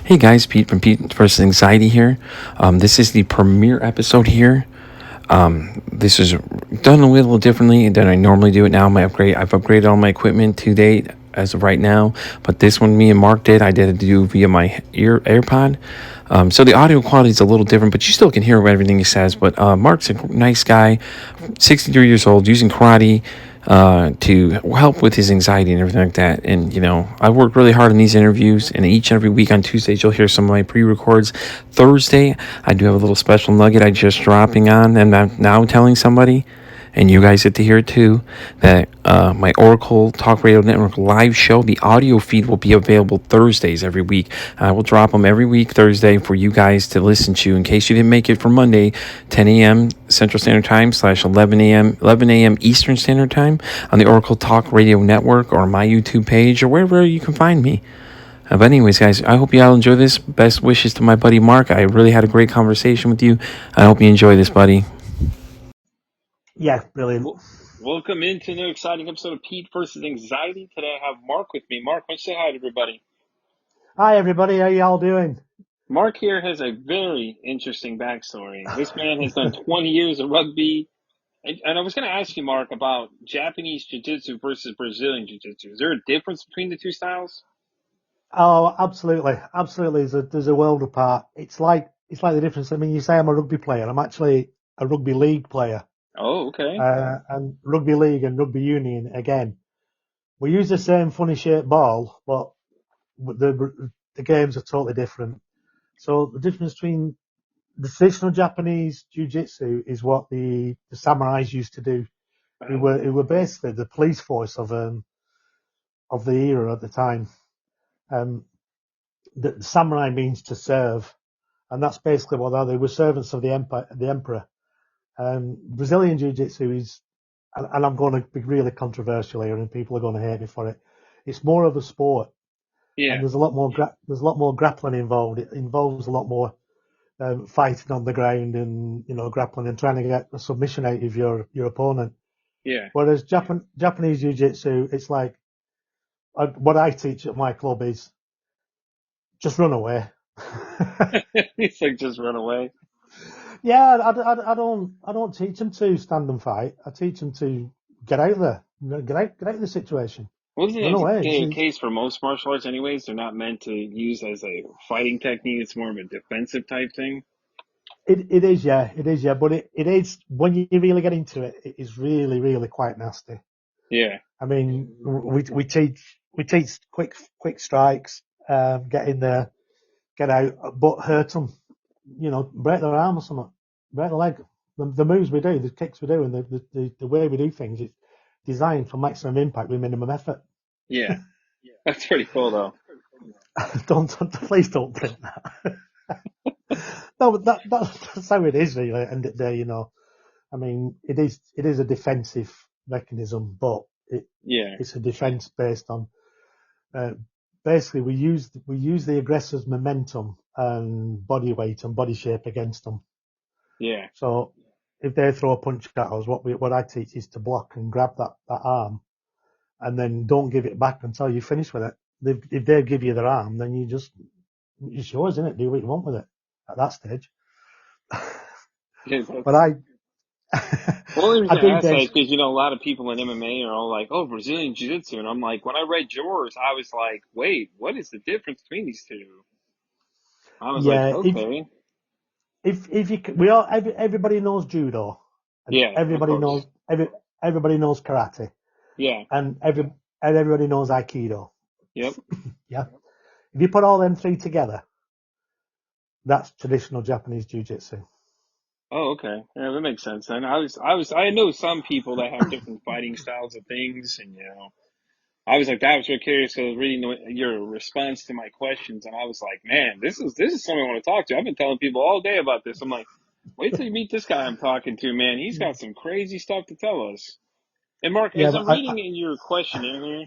Hey guys, Pete from Pete versus Anxiety here. This is the premiere episode here. This is done a little differently than I normally do it now. I've upgraded all my equipment to date as of right now, but this one me and Mark did. I did it do via my AirPod. So the audio quality is a little different, but you still can hear everything he says. But Mark's a nice guy, 63 years old, using karate to help with his anxiety and everything like that. And, I work really hard on these interviews, and each and every week on Tuesdays, you'll hear some of my pre-records. Thursday, I do have a little special nugget I just dropping on, and I'm now telling somebody, and you guys get to hear it too, that my Oracle Talk Radio Network live show, the audio feed will be available Thursdays every week. I will drop them every week Thursday for you guys to listen to in case you didn't make it for Monday, 10 a.m. Central Standard Time / 11 a.m. Eastern Standard Time on the Oracle Talk Radio Network or my YouTube page or wherever you can find me. But anyways, guys, I hope you all enjoy this. Best wishes to my buddy Mark. I really had a great conversation with you. I hope you enjoy this, buddy. Yeah, brilliant. Welcome into another exciting episode of Pete versus Anxiety. Today I have Mark with me. Mark, why don't you say hi to everybody? Hi, everybody. How y'all doing? Mark here has a very interesting backstory. This man has done 20 years of rugby. And I was going to ask you, Mark, about Japanese Jiu-Jitsu versus Brazilian Jiu-Jitsu. Is there a difference between the two styles? Oh, absolutely, absolutely. There's a world apart. It's like the difference. I mean, you say I'm a rugby player. I'm actually a rugby league player. Oh, okay. And rugby league and rugby union again. We use the same funny shaped ball, but the games are totally different. So the difference between the traditional Japanese jiu-jitsu is what the samurais used to do. It were basically the police force of the era at the time. The samurai means to serve, and that's basically what they were, servants of the emperor. Brazilian jiu-jitsu is, and I'm going to be really controversial here, and people are going to hate me for it. It's more of a sport, and Yeah. there's a lot more grappling involved. It involves a lot more fighting on the ground, and grappling and trying to get a submission out of your opponent. Yeah. Whereas Japanese jiu-jitsu, it's like what I teach at my club is just run away. He's like, just run away. Yeah, I don't teach them to stand and fight. I teach them to get out there, get out of the situation, Well, isn't run it away. the case for most martial arts anyways? They're not meant to use as a fighting technique. It's more of a defensive type thing. It is, yeah, but it is, when you really get into it, it is really, really quite nasty. Yeah. I mean, we teach quick strikes, get in there, get out, but hurt them, break their arm or something, break the leg. The moves we do, the kicks we do, and the way we do things, it's designed for maximum impact with minimum effort. Yeah. That's pretty cool, though. Please don't print that. No, but that's how it is, really. And I mean, it is a defensive mechanism, but Yeah. it's a defense based on uh, basically we use the aggressor's momentum and body weight and body shape against them. Yeah. So if they throw a punch at us, what I teach is to block and grab that arm, and then don't give it back until you finish with it. If they give you their arm, then it's yours, isn't it? Do what you want with it at that stage. Yeah, But I well, the reason I I do ask that this. is because, a lot of people in MMA are all like, oh, Brazilian Jiu-Jitsu. And I'm like, when I read yours, I was like, wait, what is the difference between these two? I was like, Yeah, okay. if you we all everybody knows judo, and Yeah, of course. everybody knows karate, Yeah. and everybody knows aikido. Yep. Yeah, if you put all them three together, that's traditional Japanese jiu-jitsu. Oh, okay. Yeah, that makes sense. And I know some people that have different fighting styles of things. And, I was like, that. I was really curious because reading your response to my questions. And I was like, man, this is someone I want to talk to. I've been telling people all day about this. I'm like, wait till you meet this guy I'm talking to, man. He's got some crazy stuff to tell us. And Mark, Yeah, as but I'm reading in your questionnaire here,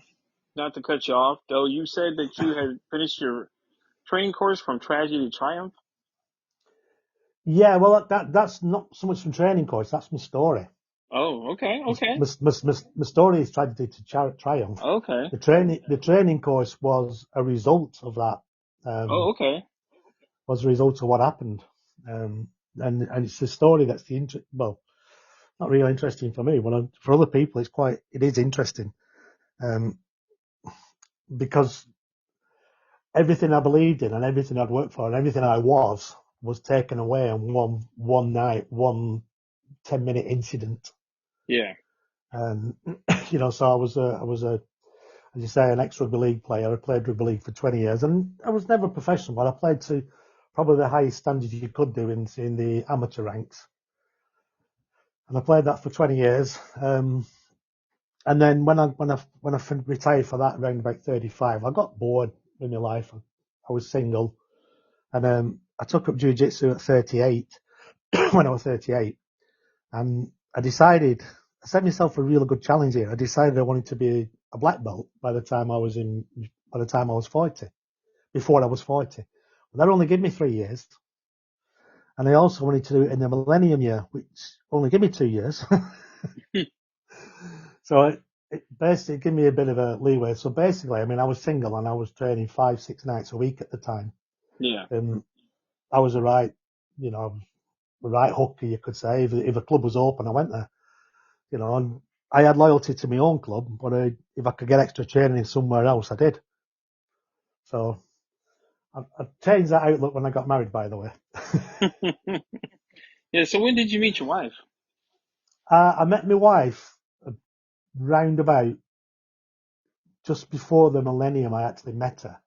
not to cut you off, though, you said that you had finished your training course from tragedy to triumph. yeah, well, that's not so much from training course. That's my story. Oh, okay, okay, My story is tragedy to triumph. okay. The training course was a result of that. Oh, okay. was a result of what happened. And it's the story that's well, not really interesting for me. For other people, it is interesting, um, because everything I believed in and everything I'd worked for and everything I was taken away in one night, 10-minute incident. Yeah. And so as you say, an ex-rugby league player. I played rugby league for 20 years, and I was never professional, but I played to probably the highest standard you could do in the amateur ranks. And I played that for 20 years. And then when I retired for that around about 35, I got bored with my life. I was single, and I took up jiu-jitsu at 38 when I was 38, and I set myself a really good challenge here. I decided I wanted to be a black belt by the time I was 40, before I was 40. But that only gave me 3 years. And I also wanted to do it in the millennium year, which only gave me 2 years. So it basically gave me a bit of a leeway. So basically, I mean, I was single and I was training 5-6 nights a week at the time. Yeah. And I was a right hooker, you could say. If a club was open, I went there. And I had loyalty to my own club, but if I could get extra training somewhere else, I did. So I changed that outlook when I got married, by the way. Yeah. So when did you meet your wife? I met my wife round about just before the millennium. I actually met her.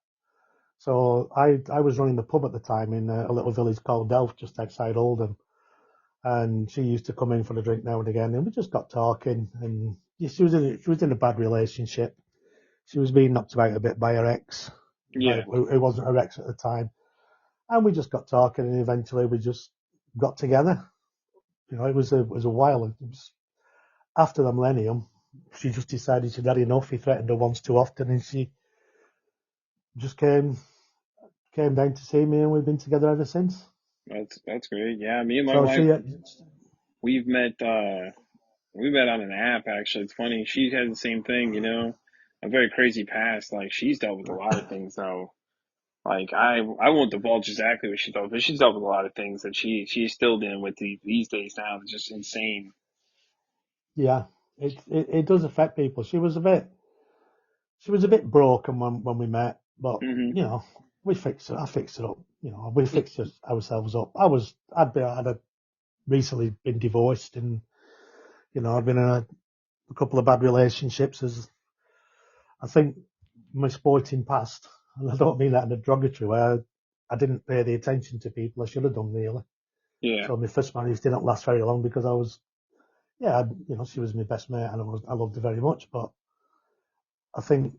So I was running the pub at the time in a little village called Delft, just outside Oldham, and she used to come in for a drink now and again, and we just got talking. And she was in a bad relationship. She was being knocked about a bit by her ex, Yeah. who wasn't her ex at the time, and we just got talking, and eventually we just got together. It was a while. It was after the millennium. She just decided she'd had enough. He threatened her once too often, and she just came down to see me, and we've been together ever since. That's great. Yeah. Me and my So wife, she, we've met. We met on an app. Actually, it's funny. She had the same thing. A very crazy past. Like she's dealt with a lot of things though. Like I won't divulge exactly what she dealt with, but she's dealt with a lot of things that she's still dealing with these days now. It's just insane. yeah, it does affect people. She was a bit broken when we met, but Hmm. we fixed it. I fixed it up. We fixed ourselves up. I'd recently been divorced, and I'd been in a couple of bad relationships. As I think my sporting past, and I don't mean that in a derogatory way. I didn't pay the attention to people I should have done, really. Yeah. So my first marriage didn't last very long because I was, yeah, she was my best mate, and I loved her very much. But I think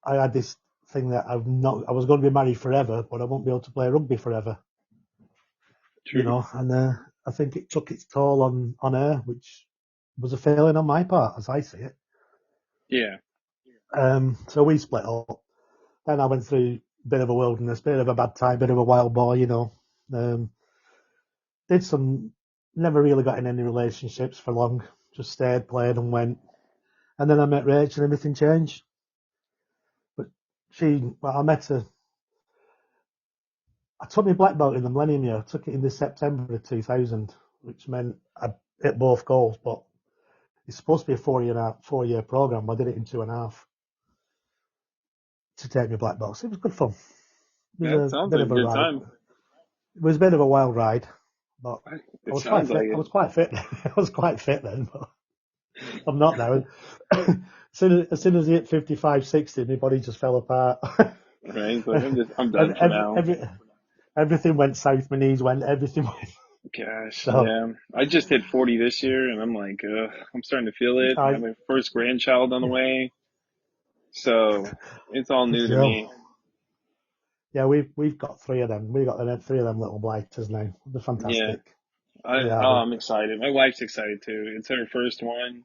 I had this thing that I was going to be married forever, but I won't be able to play rugby forever. True. And I think it took its toll on her, which was a failing on my part, as I see it. Yeah. So we split up. Then I went through a bit of a wilderness, bit of a bad time, bit of a wild boy. Um, did some, never really got in any relationships for long. Just stayed, played, and went. And then I met Rach, and everything changed. But I met her. I took my black belt in the Millennium Year. I took it in the September of 2000, which meant I hit both goals. But it's supposed to be a 4-year program. I did it in 2.5 to take my black belt. So it was good fun. It was That a sounds bit like a of a good ride. time. It was a bit of a wild ride, but I It was quite sounds like fit. I it. was quite fit. I was quite fit then, but I'm not now. As soon as I hit 55, 60, my body just fell apart. Right? It's like I'm done every, for every, now. every, everything went south. My knees went. Everything went. Gosh, So yeah. I just hit 40 this year, and I'm like, I'm starting to feel it. I have I, my first grandchild on the way, so it's all new to so me. yeah, we've got three of them. We've got 3 of them little blighters now. They're Yeah, fantastic. They are. I'm excited. My wife's excited too. It's her first one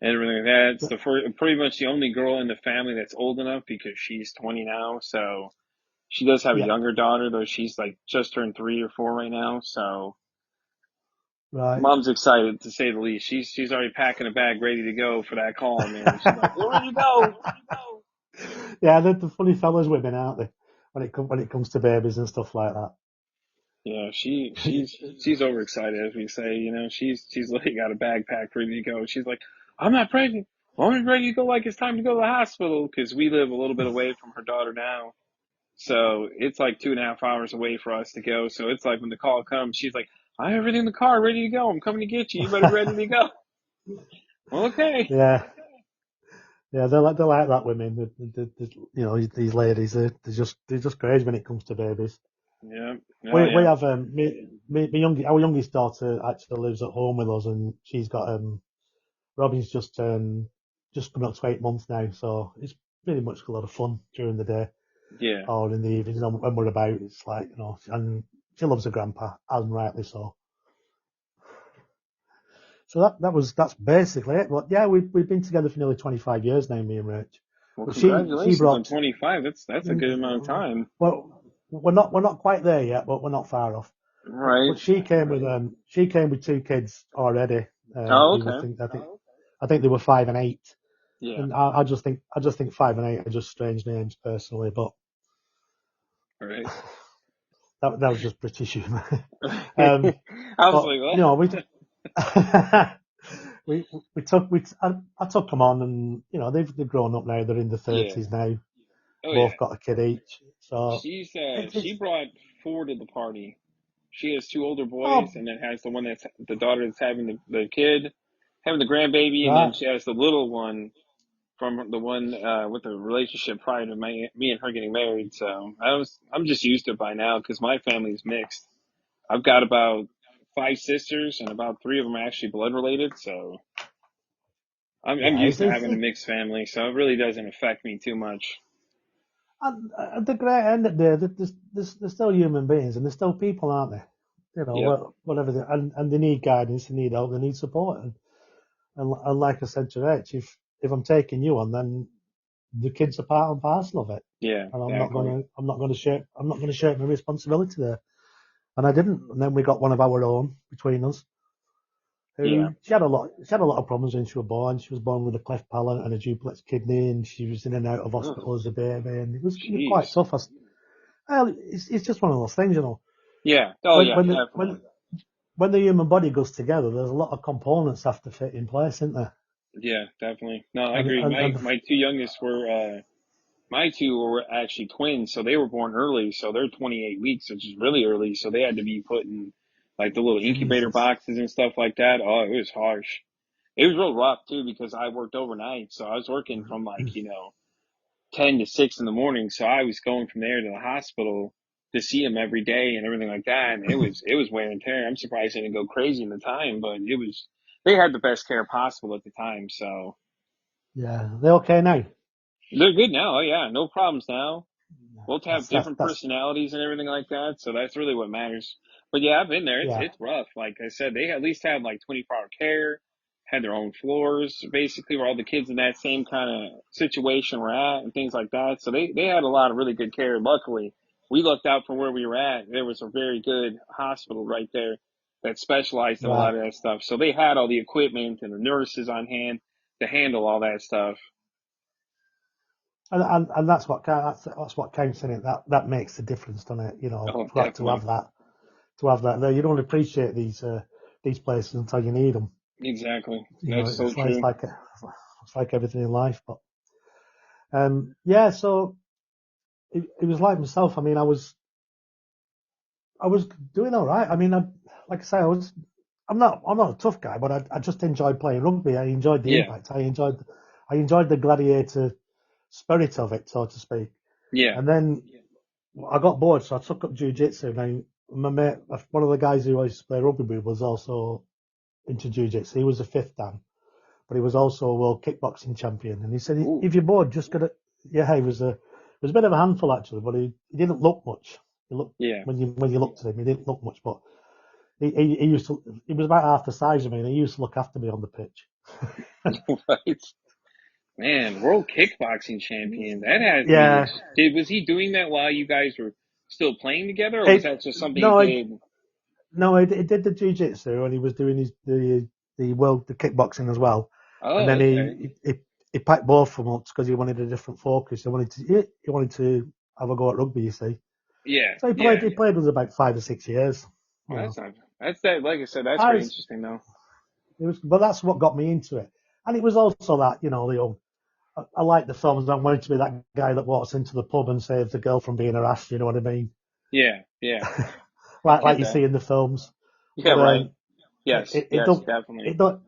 and everything like that. It's pretty much the only girl in the family that's old enough because she's 20 now. So she does have a Yeah, younger daughter, though she's like just turned 3 or 4 right now. So right. mom's excited to say the least. She's already packing a bag ready to go for that call, man. She's like, we're ready to go. Yeah, they're the funny fellas women, aren't they? when it comes to babies and stuff like that. Yeah, she's overexcited, as we say. She's like got a bag packed ready to go. She's like, I'm not pregnant. I'm ready to go. Like it's time to go to the hospital because we live a little bit away from her daughter now. So it's like 2.5 hours away for us to go. So it's like when the call comes, she's like, I have everything in the car ready to go. I'm coming to get you. You better be ready to go. Okay. Yeah, yeah, they're like that. Women, these ladies, they're just crazy when it comes to babies. Yeah. Oh We yeah. have our youngest daughter actually lives at home with us, and she's got Robin's just coming up to 8 months now, so it's pretty much a lot of fun during the day Yeah. or in the evenings when we're about. It's like and she loves her grandpa, and rightly so. So that's basically it. But yeah, we've been together for nearly 25 years now, me and Rach. Well, But she congratulations on brought 25. That's a good amount of time. well, we're not quite there yet, but we're not far off. Right. But she came with two kids already. Oh, They were okay. I think they were 5 and 8. Yeah. And I just think 5 and 8 are just strange names personally, but Right. that was just British humour. I was But like, we what? I took them on, and they've grown up now. They're in their Yeah. thirties now. Oh yeah. Both got a kid each. So She it's brought four to the party. She has two older boys, oh and then has the daughter that's having the kid, having the grandbaby, and then right. she has the little one from the one with the relationship prior to me and her getting married. So I'm just used to it by now because my family's mixed. I've got about five sisters, and about three of them are actually blood related. So I'm Yeah, used to having a mixed family, so it really doesn't affect me too much. at the great end of the day, they're still human beings, and they're still people, aren't they? Yep. Whatever and they need guidance, they need help, they need support, and like I said to Rach, if I'm taking you on, then the kids are part and parcel of it, Yeah. and Exactly. I'm not gonna shirk my responsibility there. And I didn't. And then we got one of our own between us, Yeah. who she had a lot of problems when she was born. She was born with a cleft palate and a duplex kidney, and she was in and out of Ugh, hospital as a baby, and it was quite jeez. tough. Well, it's just one of those things, Yeah. Oh When yeah. when the Definitely. when the human body goes together, there's a lot of components have to fit in place, isn't there? Yeah. Definitely. No, I And agree. and, and My two youngest were my two were actually twins, so they were born early, so they're 28 weeks, which is really early. So they had to be put in like the little incubator Jesus, boxes and stuff like that. Oh, it was harsh. It was real rough too because I worked overnight, so I was working from like 10 to 6 in the morning. So I was going from there to the hospital to see him every day and everything like that. And it was wear and tear. I'm surprised they didn't go crazy in the time, but they had the best care possible at the time. So yeah, they're okay now. they're good now. Oh yeah. No problems now. Both have different That's personalities and everything like that. So that's really what matters. But yeah, I've been there. It's, yeah, it's rough. Like I said, they at least had like 24-hour care, had their own floors, basically where all the kids in that same kind of situation were at and things like that. So they had a lot of really good care. Luckily, we looked out from where we were at. There was a very good hospital right there that specialized in a lot right. of that stuff. So they had all the equipment and the nurses on hand to handle all that stuff. And that's what counts in it. That makes the difference, doesn't it? Oh, To have to definitely. have that to have that there. You don't appreciate these places until you need them. Exactly. That's so It's like true. it's like everything in life. But yeah. So it was like myself. I mean, I was doing all right. I mean, like I say, I'm not a tough guy, but I just enjoyed playing rugby. I enjoyed the Yeah. impact. I enjoyed the gladiator spirit of it, so to speak. Yeah. And then I got bored, so I took up jiu-jitsu. Now, my mate, one of the guys who I used to play rugby with, was also into jiu-jitsu. He was a fifth dan, but he was also a world kickboxing champion. And he said, Ooh. if you're bored, just gotta. Yeah, he was a bit of a handful actually, but he didn't look much. He looked Yeah. when you looked at him, he didn't look much, but he was about half the size of me, and he used to look after me on the pitch. Right. Man, world kickboxing champion. That has to be Yeah, was he doing that while you guys were still playing together, or was it, that just something he no, did? he did the jiu-jitsu, and he was doing the kickboxing as well. And then Oh, okay. he packed both of them up because he wanted a different focus. He wanted to have a go at rugby. You see, Yeah, so he played. yeah. He played with us about 5 or 6 years. Well, You know, that's not. That's that. Like I said, that's I very was, interesting, though. it was, but that's what got me into it. And it was also that, I like the films. I wanted to be that guy that walks into the pub and saves the girl from being harassed. You know what I mean? Yeah, yeah. I like get you that. see in the films. Yeah, But right. it, Yes, it, it yes, don't definitely. it don't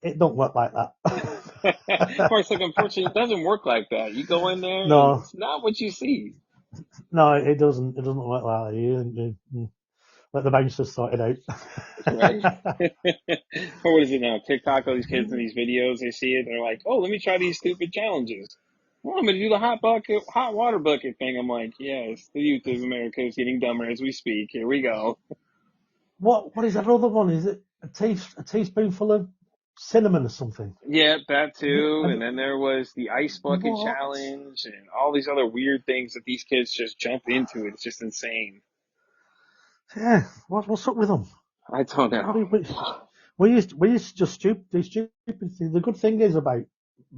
it don't work like that. Or it's like, unfortunately, it doesn't work like that. You go in there and No, it's not what you see. no, it doesn't. It doesn't work like that. You let the bouncers sort it Right. out. Or what is it now? TikTok, all these kids in these videos, they see it, they're like, oh, let me try these stupid challenges. Well, I'm gonna do the hot water bucket thing. I'm like, yes, the youth of America is getting dumber as we speak. Here we go. What is that other one? Is it a teaspoonful of cinnamon or something? Yeah, that too. Have And you- then there was the ice bucket What? challenge and all these other weird things that these kids just jump into. It's just insane. Yeah. What's up with them? I don't know. We, we, we used to just do stupid things. The good thing is about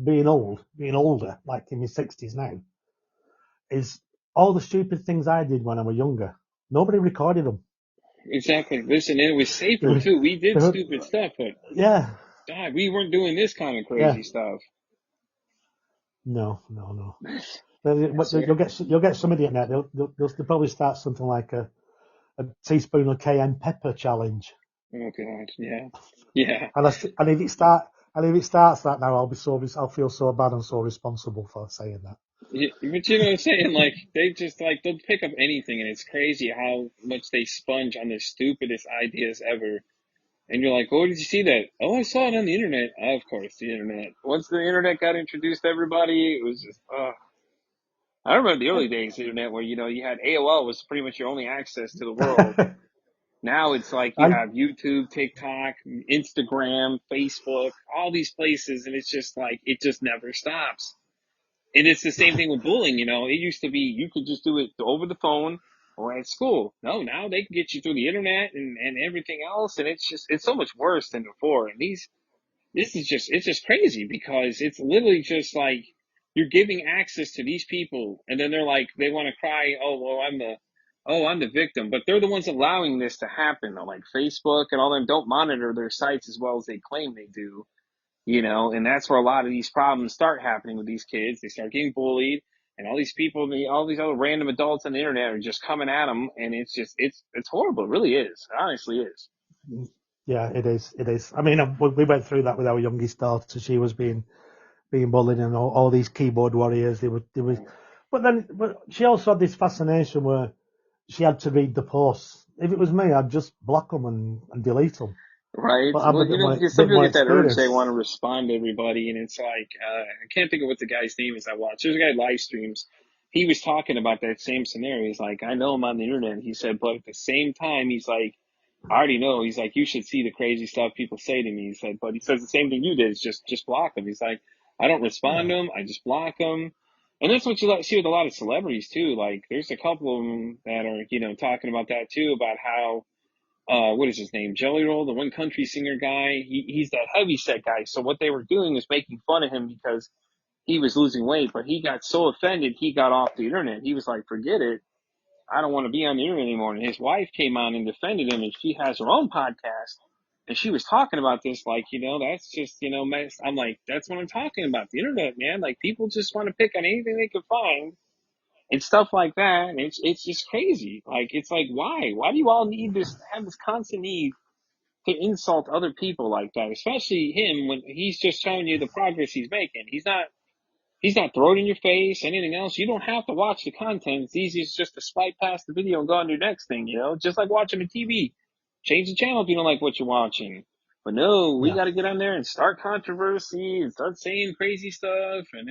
being older, like in my 60s now, is all the stupid things I did when I was younger. Nobody recorded them. Exactly. Listen, and it was They safer were, too. We they did were, stupid stuff, but yeah, God, we weren't doing this kind of yeah. crazy stuff. No, no, no. Yes, sir. You'll get some idiot now. They'll probably start something like a teaspoon of cayenne pepper challenge. Oh God, yeah, yeah. And if it starts that now, I'll feel so bad and so responsible for saying that. But you know what I'm saying? Like they just like they'll pick up anything, and it's crazy how much they sponge on the stupidest ideas ever. And you're like, "Oh, did you see that? Oh, I saw it on the internet." Of course, the internet. Once the internet got introduced to everybody, it was just. I remember the early days of the internet where you had AOL was pretty much your only access to the world. I, Now it's like you have YouTube, TikTok, Instagram, Facebook, all these places, and it's just like it just never stops. And it's the same thing with bullying, It used to be you could just do it over the phone or at school. No, now they can get you through the internet and everything else, and it's so much worse than before. And it's just crazy because it's literally just like you're giving access to these people, and then they're like they want to cry, oh well, I'm the victim, but they're the ones allowing this to happen. Like Facebook and all them don't monitor their sites as well as they claim they do, and that's where a lot of these problems start happening with these kids. They start getting bullied, and all these people, all these other random adults on the internet are just coming at them, and it's horrible. It really is. It honestly is. yeah, it is. It is. I mean, we went through that with our youngest daughter. She was being bullied, and all these keyboard warriors. They were, but she also had this fascination where she had to read the posts. If it was me, I'd just block them and delete them. Right. But I have Well, a because some bit people more get that urge, experience. they want to respond to everybody, and it's like I can't think of what the guy's name is I watch. There's a guy live streams. He was talking about that same scenario. He's like, I know I'm on the internet. He said, but at the same time, he's like, I already know. He's like, you should see the crazy stuff people say to me. He said, but he says the same thing you did is just block them. He's like, I don't respond Yeah, to them. I just block them. And that's what see with a lot of celebrities too. Like, there's a couple of them that are, talking about that too, about how what is his name? Jelly Roll, the one country singer guy. He's that heavy set guy. So what they were doing is making fun of him because he was losing weight, but he got so offended he got off the internet. He was like, forget it. I don't want to be on the internet anymore. And his wife came on and defended him, and she has her own podcast. And she was talking about this, like, that's just, I'm like, that's what I'm talking about. The internet, man. Like, people just want to pick on anything they can find and stuff like that. And it's just crazy. Like, it's like, why? Why do you all need this, have this constant need to insult other people like that, especially him when he's just showing you the progress he's making. He's not throwing in your face, anything else. You don't have to watch the content. It's easy just to swipe past the video and go on to your next thing, just like watching a TV. Change the channel if you don't like what you're watching. But no, we yeah. got to get on there and start controversy and start saying crazy stuff. And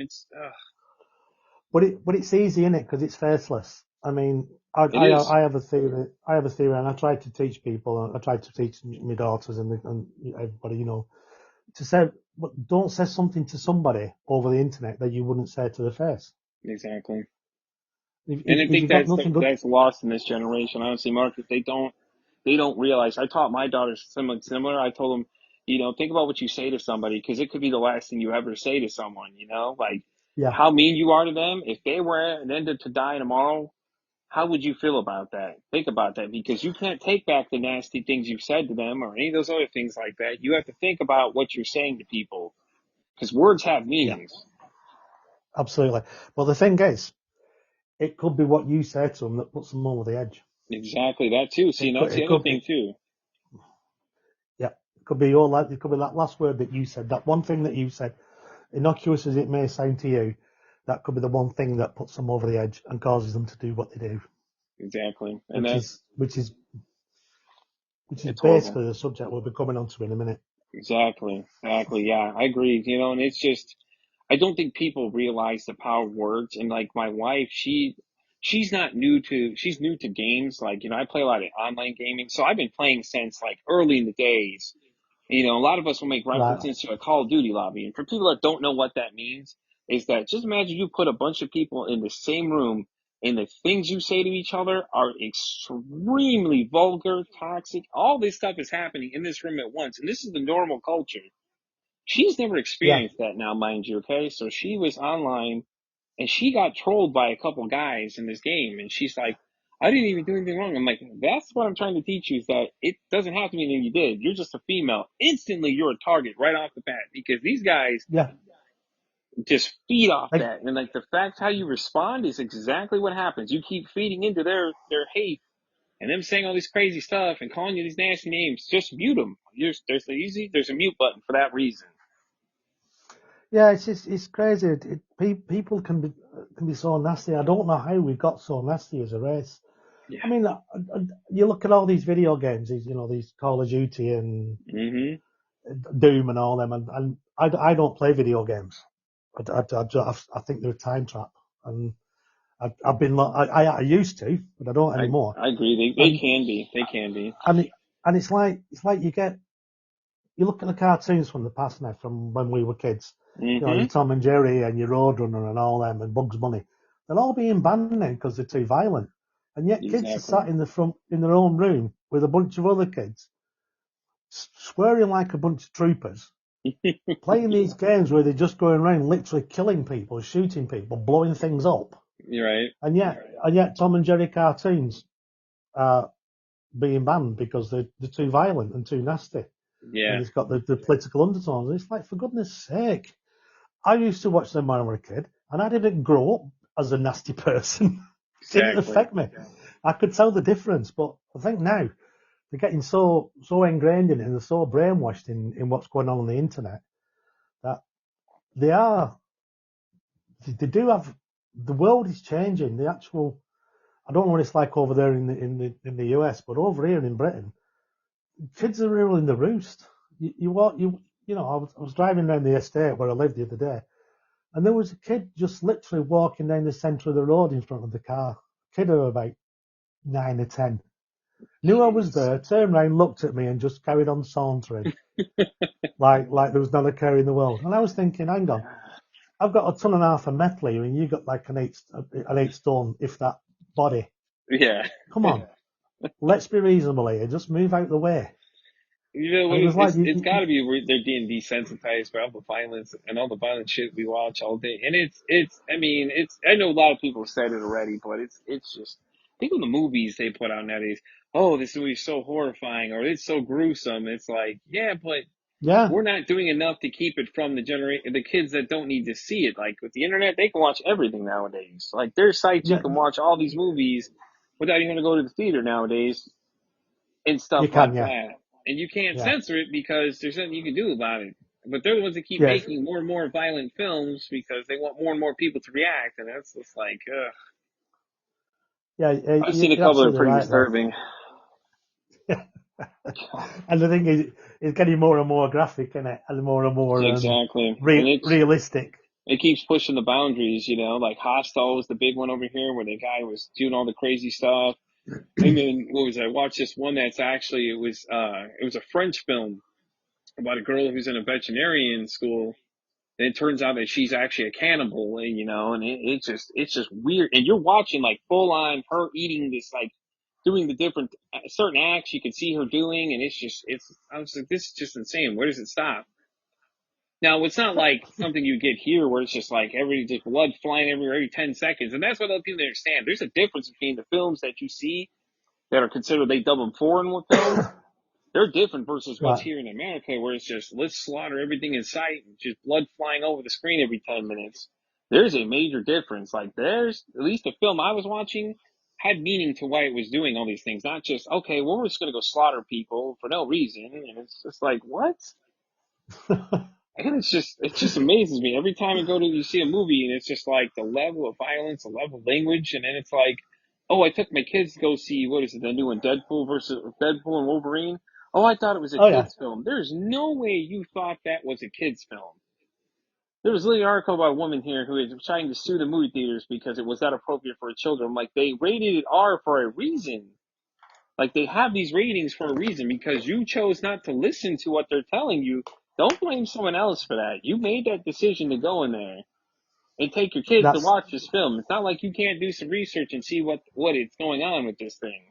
But it's easy in it because it's faceless. I mean, it is. I have a theory. I have a theory, and I try to teach people. I try to teach my daughters and everybody, to say, but don't say something to somebody over the internet that you wouldn't say to the face. Exactly. If And if, I if think you've got that's nothing good, that's lost in this generation, honestly, Mark. If they don't realize. I taught my daughters something similar. I told them, think about what you say to somebody because it could be the last thing you ever say to someone. Like Yeah, how mean you are to them. If they were ended to die tomorrow, how would you feel about that? Think about that, because you can't take back the nasty things you've said to them or any of those other things like that. You have to think about what you're saying to people, because words have yeah, meanings. absolutely. Well, the thing is, it could be what you say to them that puts them over the edge. Exactly, that too. See, and that's the It other could thing be, too. yeah, it could be your, it could be that last word that you said, that one thing that you said, innocuous as it may sound to you, that could be the one thing that puts them over the edge and causes them to do what they do, Exactly, and which that is which is which is it's horrible. basically the subject we'll be coming on to in a minute. Exactly, exactly. Yeah, I agree. And it's just I don't think people realize the power of words. And like my wife, she's new to games. Like, I play a lot of online gaming. So I've been playing since like early in the days. A lot of us will make Right. references to a Call of Duty lobby. And for people that don't know what that means, is that just imagine you put a bunch of people in the same room and the things you say to each other are extremely vulgar, toxic. All this stuff is happening in this room at once. And this is the normal culture. She's never Yeah. experienced that now, mind you, okay? So she was online and she got trolled by a couple guys in this game. And she's like, I didn't even do anything wrong. I'm like, that's what I'm trying to teach you, is that it doesn't have to mean that you did. You're just a female. Instantly, you're a target right off the bat, because these guys Yeah. just feed off Like, that. And like the fact how you respond is exactly what happens. You keep feeding into their hate and them saying all this crazy stuff and calling you these nasty names. Just mute them. There's a mute button for that reason. yeah, it's just, it's crazy. People can be so nasty. I don't know how we got so nasty as a race. Yeah. I mean, you look at all these video games, these Call of Duty and Mm-hmm. Doom and all them, and I don't play video games. I think they're a time trap, and I've been I used to, but I don't anymore. I agree. They And can be. They can be. and it, and it's like you look at the cartoons from the past now, from when we were kids. Your Mm-hmm. Tom and Jerry and your Roadrunner and all them and Bugs Bunny. They're all being banned now because they're too violent. And yet kids are Exactly. sat in the front in their own room with a bunch of other kids, swearing like a bunch of troopers, playing these games where they're just going around literally killing people, shooting people, blowing things up. You're right. And yet Tom and Jerry cartoons are being banned because they're too violent and too nasty. And Yeah. it's got the political undertones. It's like, for goodness sake. I used to watch them when I was a kid, and I didn't grow up as a nasty person. It didn't Exactly. affect me. I could tell the difference, but I think now they're getting so ingrained in it and they're so brainwashed in what's going on the internet that they are they do have the world is changing. The actual I don't know what it's like over there in the US, but over here in Britain, kids are ruling the roost. I was driving around the estate where I lived the other day. And there was a kid just literally walking down the centre of the road in front of the car. Kid of about 9 or 10. Knew I was Jeez. there, turned round, looked at me, and just carried on sauntering like there was not a care in the world. And I was thinking, hang on, I've got a ton and a half of metal here, and you got like an 8 stone, if that, body. Yeah. Come on, let's be reasonable here. Just move out the way. You know And what? it was like, It's got to be they're being desensitized by all the violence and all the violent shit we watch all day. And it's. I mean, it's. I know a lot of people have said it already, but it's just. Think of the movies they put out nowadays. Oh, this movie's so horrifying, or it's so gruesome. It's like, yeah, but yeah, we're not doing enough to keep it from the kids that don't need to see it. Like with the internet, they can watch everything nowadays. Like there's sites you yeah, can watch all these movies without even going to go to the theater nowadays and stuff you can, like yeah, that. And you can't yeah, censor it because there's nothing you can do about it. But they're the ones that keep yeah, making more and more violent films because they want more and more people to react. And that's just like, yeah. I've seen a You're couple that are absolutely pretty right there. disturbing. And the thing is, it's getting more and more graphic, isn't it? And more Exactly. And realistic. it keeps pushing the boundaries, like Hostel was the big one over here where the guy was doing all the crazy stuff. And then what was I watched this one that's actually it was a French film about a girl who's in a veterinarian school. And it turns out that she's actually a cannibal, and it's just weird. And you're watching like full on her eating this, like doing the different certain acts you can see her doing, and I was like, this is just insane. Where does it stop? Now, it's not like something you get here where it's just like just blood flying everywhere every 10 seconds. And that's what other people understand. There's a difference between the films that you see that are considered, they dub them foreign films. They're different versus what's Right. here in America, where it's just let's slaughter everything in sight, and just blood flying over the screen every 10 minutes. There's a major difference. Like, there's at least the film I was watching had meaning to why it was doing all these things, not just, okay, well, we're just going to go slaughter people for no reason. And it's just like, what? And it just amazes me every time you see a movie, and it's just like the level of violence, the level of language, and then it's like, oh, I took my kids to go see, what is it, the new one, Deadpool and Wolverine. Oh, I thought it was a Oh yeah. kids film. There's no way you thought that was a kids film. There was literally an article about a woman here who is trying to sue the movie theaters because it was not appropriate for children. Like, they rated it R for a reason. Like, they have these ratings for a reason because you chose not to listen to what they're telling you. Don't blame someone else for that. You made that decision to go in there and take your kids to That's watch this film. It's not like you can't do some research and see what is going on with this thing.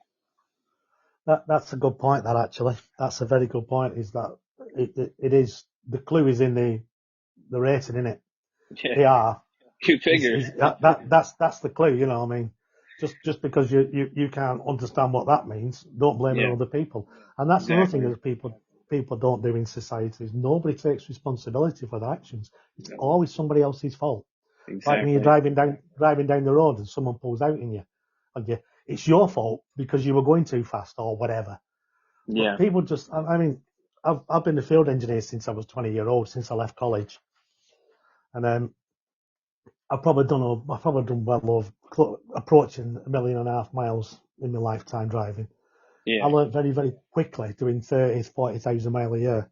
that's a good point. That actually, that's a very good point. Is that it is the clue is in the rating, in it. Yeah, AR you figure. is that's the clue. You know, what I mean, just because you can't understand what that means, don't blame it on Yeah, other people. And that's another thing exactly. that people don't do in society is nobody takes responsibility for their actions. It's No, always somebody else's fault. Like when you're exactly. driving down the road and someone pulls out in you, and it's your fault because you were going too fast or whatever. But Yeah, people just, I mean, I've been a field engineer since I was 20-year-old, since I left college, and I've probably done well over approaching 1.5 million miles in my lifetime driving. I yeah, learned very, very quickly doing 30, 40,000 mile a year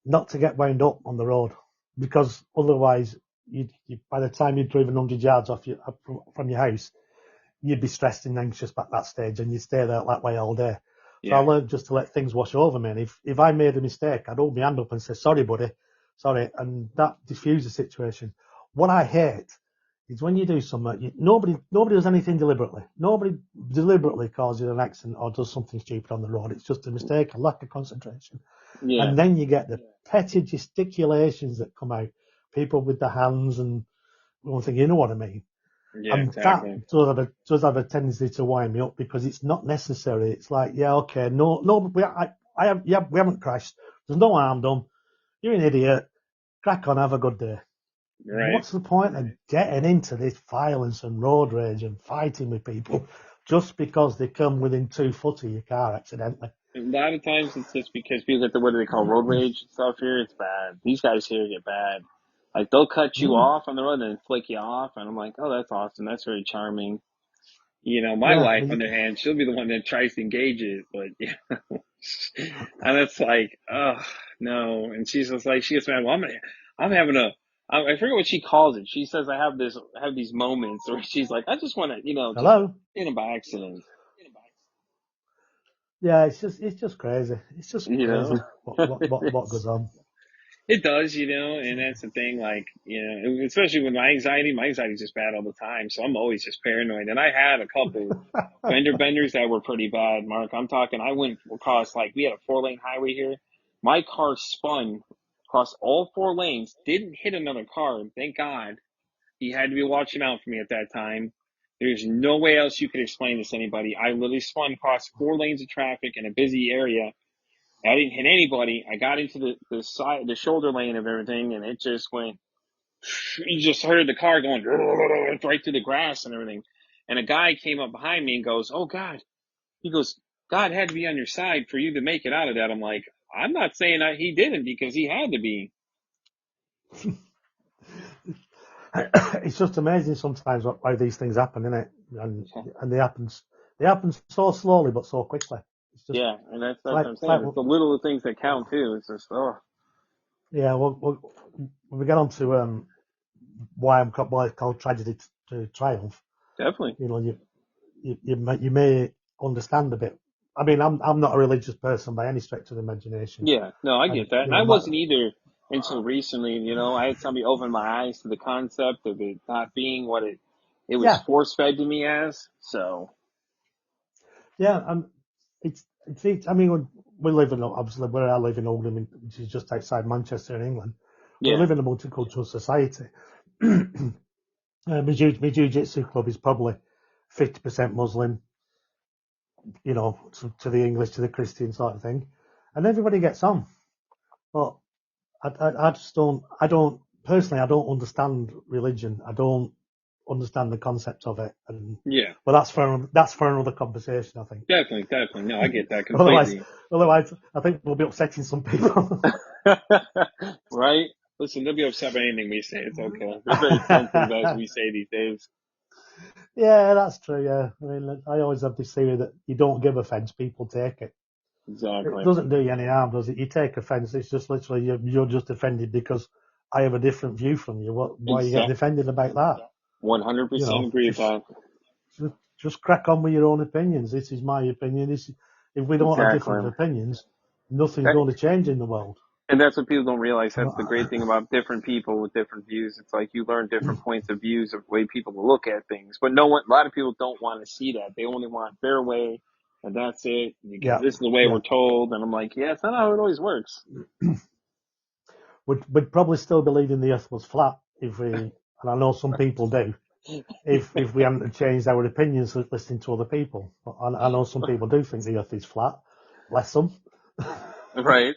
not to get wound up on the road, because otherwise, by the time you'd driven 100 yards from your house, you'd be stressed and anxious at that stage, and you'd stay there that way all day. So I yeah, learned just to let things wash over me. And if I made a mistake, I'd hold my hand up and say, sorry, buddy, sorry. And that diffused the situation. What I hate is when you do something, nobody does anything deliberately. Nobody deliberately causes an accident or does something stupid on the road. It's just a mistake, a lack of concentration. yeah, And then you get the petty gesticulations that come out, people with their hands and one thing, you know what I mean? yeah, And that exactly. does have a tendency to wind me up because it's not necessary. It's like, yeah, okay, no, I have, yeah, we haven't crashed. There's no harm done. You're an idiot. Crack on, have a good day. Right. What's the point of getting into this violence and road rage and fighting with people just because they come within 2 foot of your car accidentally? A lot of times it's just because people get what do they call road rage and stuff here. It's bad. These guys here get bad. Like, they'll cut you Mm, off on the road and then flick you off, and I'm like, oh, that's awesome. That's very charming. My yeah, wife, on the other hand, she'll be the one that tries to engage it, but yeah, and it's like, oh no. And she's just like, she gets mad. Well, I'm having I forget what she calls it. She says I have these moments where she's like, I just want to, just hello. in a by accident, Yeah, it's just crazy. It's just you know. crazy what goes on. It does, and that's the thing. Like, especially with my anxiety is just bad all the time. So I'm always just paranoid. And I had a couple fender benders that were pretty bad, Mark. I'm talking, I went across, like, we had a 4-lane highway here. My car spun across all 4 lanes, didn't hit another car. Thank God. He had to be watching out for me at that time. There's no way else you could explain this to anybody. I literally spun across 4 lanes of traffic in a busy area. I didn't hit anybody. I got into the shoulder lane of everything, and it just went. You just heard the car going right through the grass and everything. And a guy came up behind me and goes, "Oh God!" He goes, "God had to be on your side for you to make it out of that." I'm like, I'm not saying that he didn't, because he had to be. It's just amazing sometimes how these things happen, isn't it? And they happen so slowly but so quickly. It's just Yeah, and that's it's that's like what I'm it's like saying. It's the little things that count too. It's just, oh, yeah. Well, when we get on to why it's called tragedy to triumph, definitely. you know, you may understand a bit. I mean, I'm not a religious person by any stretch of the imagination, Yeah, no, I and get that. you And I know, wasn't either until recently. I had somebody open my eyes to the concept of it not being what it was yeah, force fed to me as. So, yeah, and I mean, we live in obviously where I live in Oldham, which is just outside Manchester in England. We Yeah. live in a multicultural society. My jiu-jitsu club is probably 50% Muslim, to the English, to the Christian sort of thing, and everybody gets on. But I just personally, I don't understand religion. I don't understand the concept of it, Yeah. but that's for another conversation, I think. Definitely. No, I get that Otherwise, completely. otherwise, I think we'll be upsetting some people. Right? Listen, they'll be upset by anything we say. It's okay. We're very sensitive as we say these days. Yeah, that's true. Yeah, I mean, I always have this theory that you don't give offence, people take it. It Exactly. doesn't do you any harm, does it? You take offence, it's just literally you're just offended because I have a different view from you. Why are you getting offended about that? 100% agree with Just that. just crack on with your own opinions. This is my opinion. If we don't have Exactly. different opinions, nothing's That, going to change in the world. and that's what people don't realize. You That's the great know? thing about different people with different views. It's like you learn different points of views of the way people look at things. But no one, a lot of people don't want to see that. They only want their way, and that's it. Because Yeah, this is the way yeah. we're told. And I'm like, yeah, it's not how it always works. We'd probably still believe in the Earth was flat if we, and I know some people do, if we hadn't changed our opinions listening to other people. I know some people do think the Earth is flat. Bless them. Right.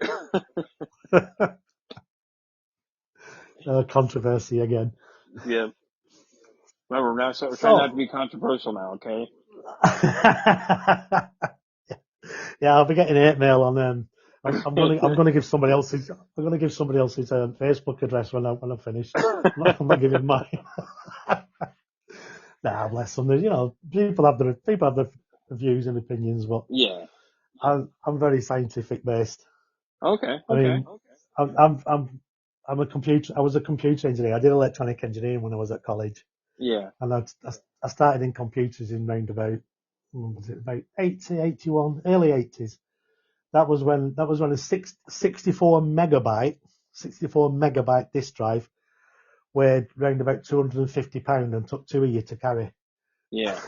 Controversy again. Yeah. Remember, we're trying not to So, be controversial now, okay? yeah, I'll be getting hate mail on them. I'm gonna give somebody else's Facebook address when I finish. I'm not giving mine. Nah, bless them. People have their views and opinions, but Yeah. I'm very scientific based. Okay. I Okay. mean, I'm I was a computer engineer. I did electronic engineering when I was at college, Yeah. and I started in computers in round about, was it about 80, 81, early 80s. That was when a 64 megabyte disk drive weighed round about 250 pound and took 2 of you to carry. Yeah.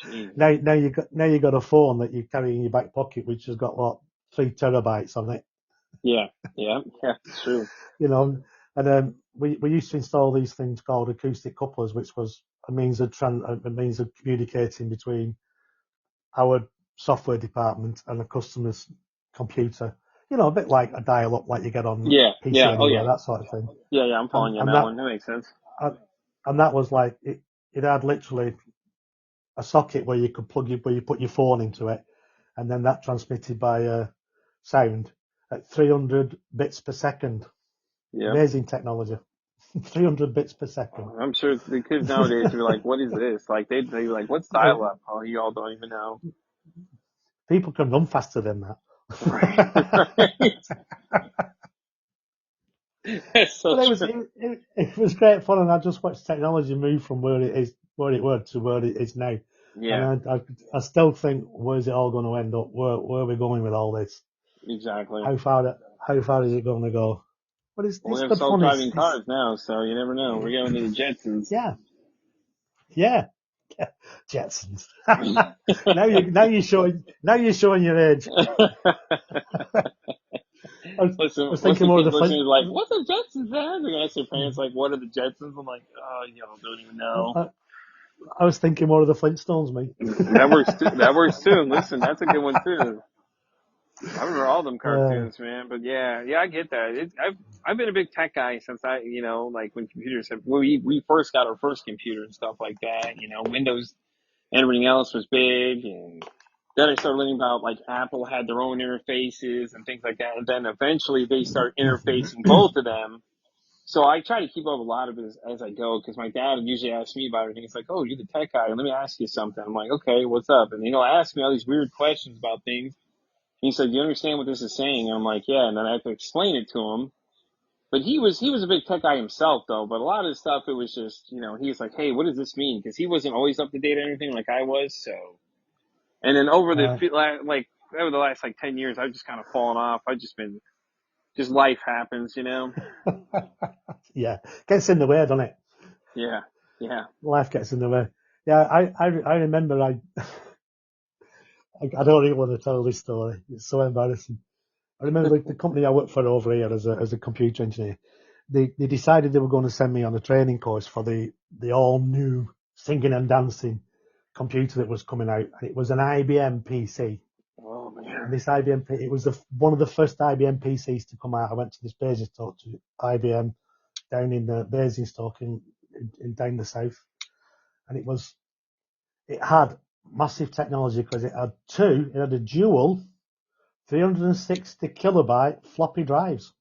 Jeez. Now you got a phone that you carry in your back pocket, which has got what 3 terabytes on it. Yeah. Yeah. Yeah. It's true. And we used to install these things called acoustic couplers, which was a means of communicating between our software department and a customer's computer. A bit like a dial-up, like you get on Yeah. PC Yeah. Oh, Anywhere, yeah. that sort of thing. Yeah. Yeah. I'm And following you on and that that one. That makes sense. and that was like it had literally a socket where you could where you put your phone into it, and then that transmitted by sound at 300 bits per second. Yeah. Amazing technology. 300 bits per second. I'm sure the kids nowadays are like, what is this? Like, they'd be like, what's dial up? Oh, you all don't even know. People can run faster than Right. that. Right. That's so But true. it was great fun, and I just watched technology move from where it was to where it is now. Yeah. And I still think, where's it all going to end up? Where are we going with all this? Exactly. How far is it going to go? But Well, we it's have good fun. self-driving cars now, so you never know. We're going to the Jetsons. Yeah, yeah, Jetsons. Now you're showing your age. I Listen, was once thinking the more of kids the listen, Flint. they're like, "What's a Jetsons?" They're gonna ask their parents, like, "What are the Jetsons?" I'm like, "Oh, y'all don't even know." I, I was thinking more of the Flintstones, me. That works too. That works too. Listen, that's a good one too. I remember all them Uh, cartoons, man. But yeah, yeah, I get that. I've been a big tech guy since like when computers when we first got our first computer and stuff like that. Windows and everything else was big, and then I started learning about like Apple had their own interfaces and things like that, and then eventually they start interfacing both of them. So I try to keep up a lot of it as I go because my dad would usually ask me about it. And he's like, "Oh, you're the tech guy. Let me ask you something." I'm like, "Okay, what's up?" And he'll ask me all these weird questions about things. He said, "Do you understand what this is saying?" And I'm like, "Yeah." And then I have to explain it to him. But he was a big tech guy himself though. But a lot of the stuff it was just he's like, "Hey, what does this mean?" Because he wasn't always up to date or anything like I was. So and then uh, over the last like 10 years, I've just kind of fallen off. I've just been just life happens. yeah, gets in the way, doesn't it? Yeah, yeah, Life gets in the way. Yeah, I remember I don't really want to tell this story. It's so embarrassing. I remember the company I worked for over here as a computer engineer. they decided they were going to send me on a training course for the all new singing and dancing computer that was coming out, and it was an IBM PC. Oh man. And this it was one of the first IBM PCs to come out. I went to this Basingstoke to IBM down in Basingstoke in down the south, and it had massive technology because it had a dual 360 kilobyte floppy drives.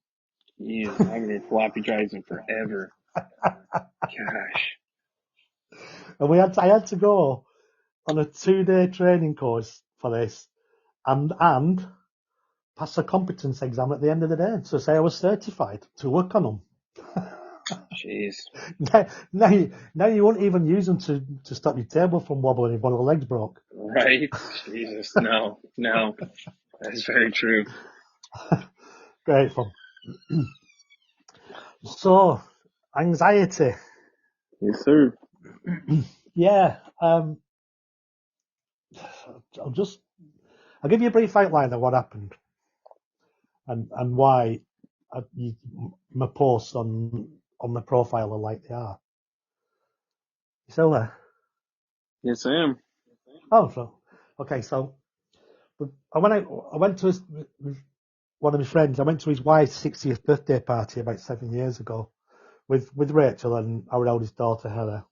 Jeez, I haven't had floppy drives in forever. Gosh. And I had to go on a 2-day training course for this and pass a competence exam at the end of the day to say I was certified to work on them. Jeez. Now you won't even use them to stop your table from wobbling if one of the legs broke. Right? Jesus. No. That's very true. Great fun. So, anxiety. Yes, sir. Yeah. I'll give you a brief outline of what happened and why my posts on my profile are like they are. You still there? Yes, I am. Oh, okay. So I went to one of my friends. I went to his wife's 60th birthday party about 7 years ago with Rachel and our eldest daughter Heather.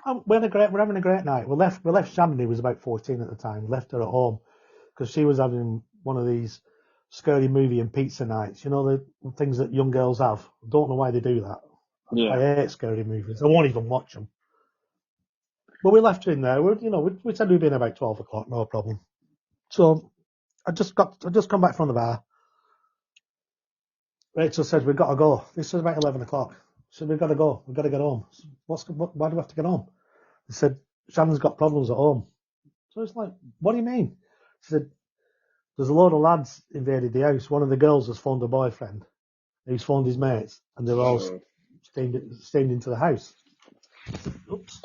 And we're having a great night. We left Shannon, who was about 14 at the time. Left her at home because she was having one of these scary movie and pizza nights. You know, the things that young girls have. I don't know why they do that. Yeah. I hate scary movies. I won't even watch them. But we left her in there. We said we'd been about 12 o'clock, no problem. So I just come back from the bar. Rachel said, we've got to go. This was about 11 o'clock. She said, we've got to go. We've got to get home. Why do we have to get home? They said, Shannon's got problems at home. So it's like, what do you mean? She said, there's a load of lads invaded the house. One of the girls has phoned her boyfriend. He's phoned his mates, and they're all steamed into the house. Oops.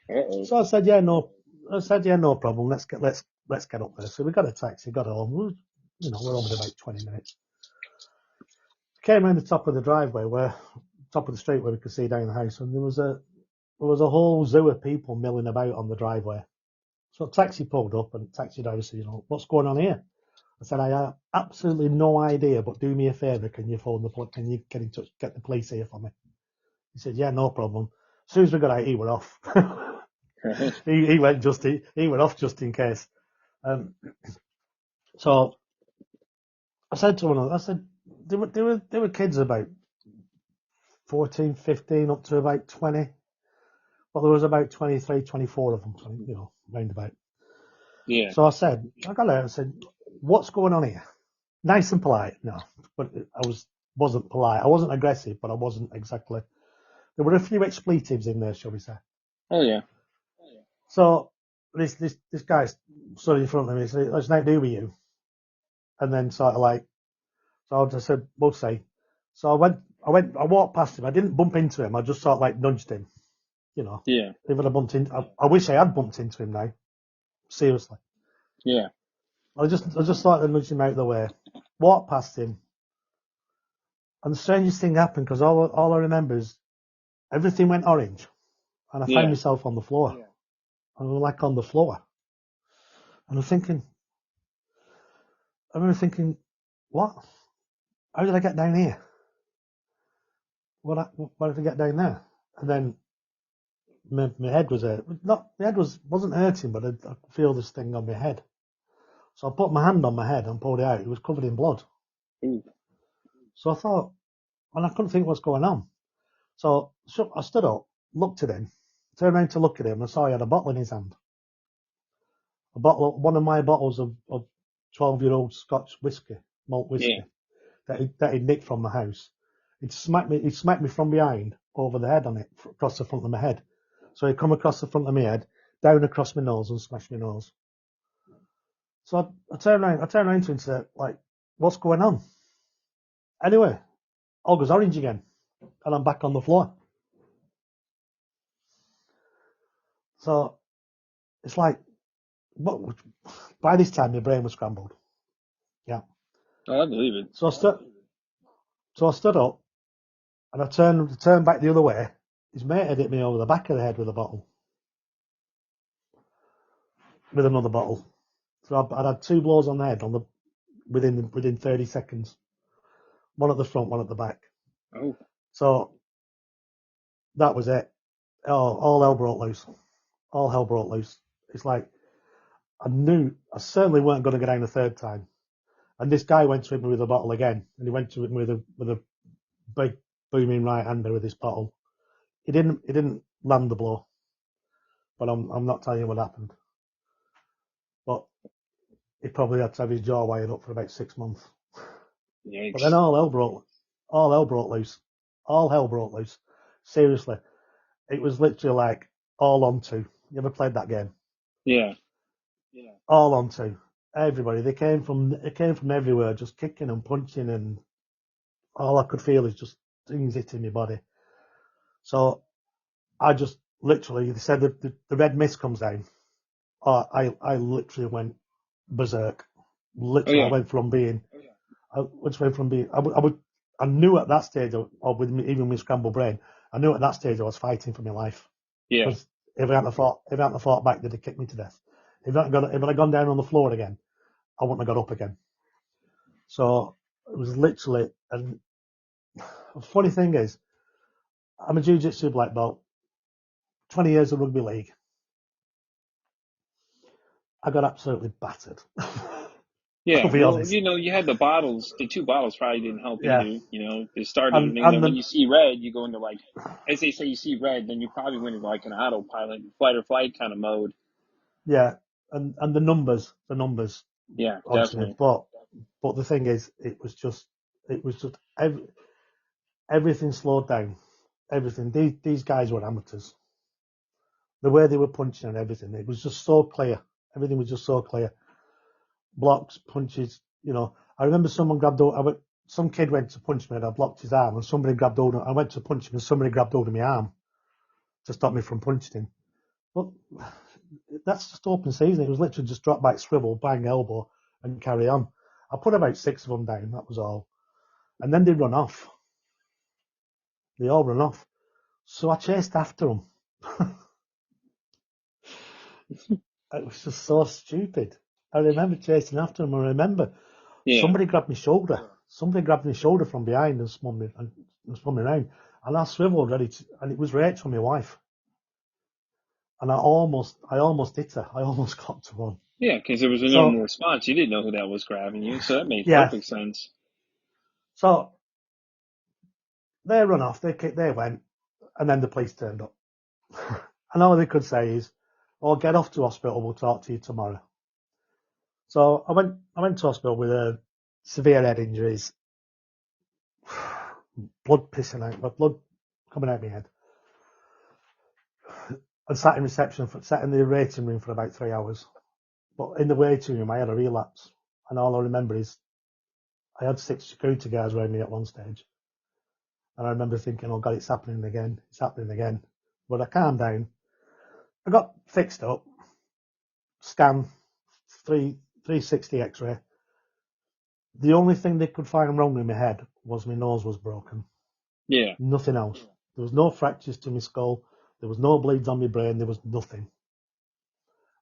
Uh-oh. So I said, yeah, no problem. Let's get up there. So we got a taxi, got home. We're home in about 20 minutes. Came around the top of the driveway, top of the street where we could see down the house, and there was a whole zoo of people milling about on the driveway. So a taxi pulled up, and the taxi driver said, what's going on here? I said, I have absolutely no idea, but do me a favour, can you get in touch, get the police here for me? He said, yeah, no problem. As soon as we got out, he went off. he went off just in case. So I said to one of them, they were kids about 14, 15 up to about 20. But there was about 23, 24 of them, round about. Yeah. So I got out and said, what's going on here? Nice and polite, no. But I wasn't polite. I wasn't aggressive, but I wasn't exactly. There were a few expletives in there, shall we say. Oh, yeah. So this guy stood in front of me and said, "It's nothing to do with you." And then sort of like, so I just said, "We'll see." So I walked past him. I didn't bump into him. I just sort of like nudged him. Yeah. Even I bumped into. I wish I had bumped into him now. Seriously. Yeah. I just sort of nudged him out of the way. Walked past him. And the strangest thing happened because all I remember is everything went orange, and I found myself on the floor. Yeah. I was like on the floor, and I remember thinking, what? How did I get down here? Why did I get down there? And then my head was wasn't hurting, but I could feel this thing on my head. So I put my hand on my head and pulled it out. It was covered in blood. Ooh. So I thought, and I couldn't think what's going on. So I stood up, looked at him, turned around to look at him, and saw he had a bottle in his hand. One of my bottles of 12-year-old Scotch whiskey, malt whiskey, that he'd nicked from my house. He smacked me from behind over the head on it, across the front of my head. So he come across the front of my head, down across my nose, and smashed my nose. So I turned around to him and said, like, what's going on? Anyway, all goes orange again, and I'm back on the floor. So it's like, by this time my brain was scrambled. Yeah. Oh, I believe it. So I stood up, And I turned back the other way. His mate had hit me over the back of the head with a bottle, with another bottle. So I'd had 2 blows on the head within 30 seconds. One at the front, one at the back. Oh. So that was it. All hell broke loose. All hell broke loose. It's like I knew I certainly weren't going to go down the third time. And this guy went to hit me with a bottle again, and he went to hit me with a big booming right hander with this bottle. He didn't land the blow, but I'm not telling you what happened. But he probably had to have his jaw wired up for about 6 months. Yikes. But then all hell broke loose. All hell broke loose. Seriously, it was literally like all on 2. You ever played that game? Yeah. All on 2. Everybody. They came from everywhere, just kicking and punching, and all I could feel is just things hitting my body. So I just literally, they said that the red mist comes down. I literally went berserk. Literally, Oh, I went from being, I knew at that stage, or with me, even with scrambled brain, I knew at that stage I was fighting for my life. yeah. Because if I hadn't fought back, they'd have kicked me to death. If I'd gone down on the floor again, I wouldn't have got up again. So it was literally, and the funny thing is, I'm a jiu-jitsu black belt, 20 years of rugby league. I got absolutely battered. Yeah. I'll be Well, honest. you had the bottles. The 2 bottles probably didn't help Yeah. either. It started, And, and and then when the, you see red, you go into like, as they say, you see red, then you probably went into like an autopilot, flight or flight kind of mode. yeah, and the numbers Yeah, odds me. definitely. But the thing is, it was just everything slowed down. Everything. These guys were amateurs. The way they were punching and everything, it was just so clear. Everything was just so clear. Blocks, punches. I remember some kid went to punch me and I blocked his arm, and somebody grabbed hold of. I went to punch him and somebody grabbed hold of my arm to stop me from punching him. But that's just open season. It was literally just drop back, swivel, bang, elbow, and carry on. I put about 6 of them down. That was all. And then they run off. They all run off. So I chased after them. It was just so stupid. I remember chasing after them. I remember Yeah. somebody grabbed my shoulder. Somebody grabbed my shoulder from behind and spun me around. And I swiveled ready to, and it was Rachel, my wife. And I almost hit her. I almost got to one. Yeah, because there was a normal So response. You didn't know who that was grabbing you, so that made yeah. perfect sense. So they run off. They went, and then the police turned up. And all they could say is, "Oh, get off to hospital. We'll talk to you tomorrow." So I went to hospital with severe head injuries, blood pissing out, blood coming out of my head, and sat in the waiting room for about 3 hours. But in the waiting room, I had a relapse, and all I remember is I had 6 security guards around me at one stage, and I remember thinking, "Oh God, it's happening again! It's happening again!" But I calmed down. I got fixed up, scan, 360 X-ray. The only thing they could find wrong with my head was my nose was broken. Yeah. Nothing else. There was no fractures to my skull. There was no bleeds on my brain. There was nothing.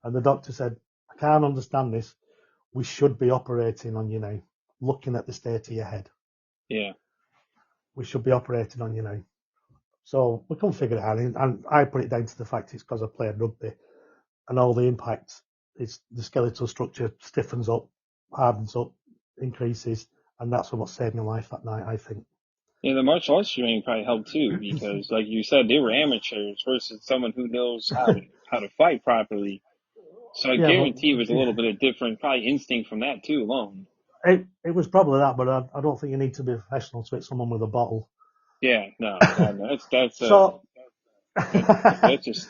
And the doctor said, "I can't understand this. We should be operating on you now. Looking at the state of your head, Yeah. we should be operating on you now." So we couldn't figure it out. And I put it down to the fact it's because I played rugby, and all the impact is the skeletal structure stiffens up, hardens up, increases, and that's what saved my life that night, I think. Yeah, the martial arts training probably helped too, because like you said, they were amateurs versus someone who knows how to fight properly. So I Yeah, but guarantee it was a little bit of different, probably instinct from that too alone. it was probably that, but I don't think you need to be professional to hit someone with a bottle. Yeah, no, God, no, So, that's just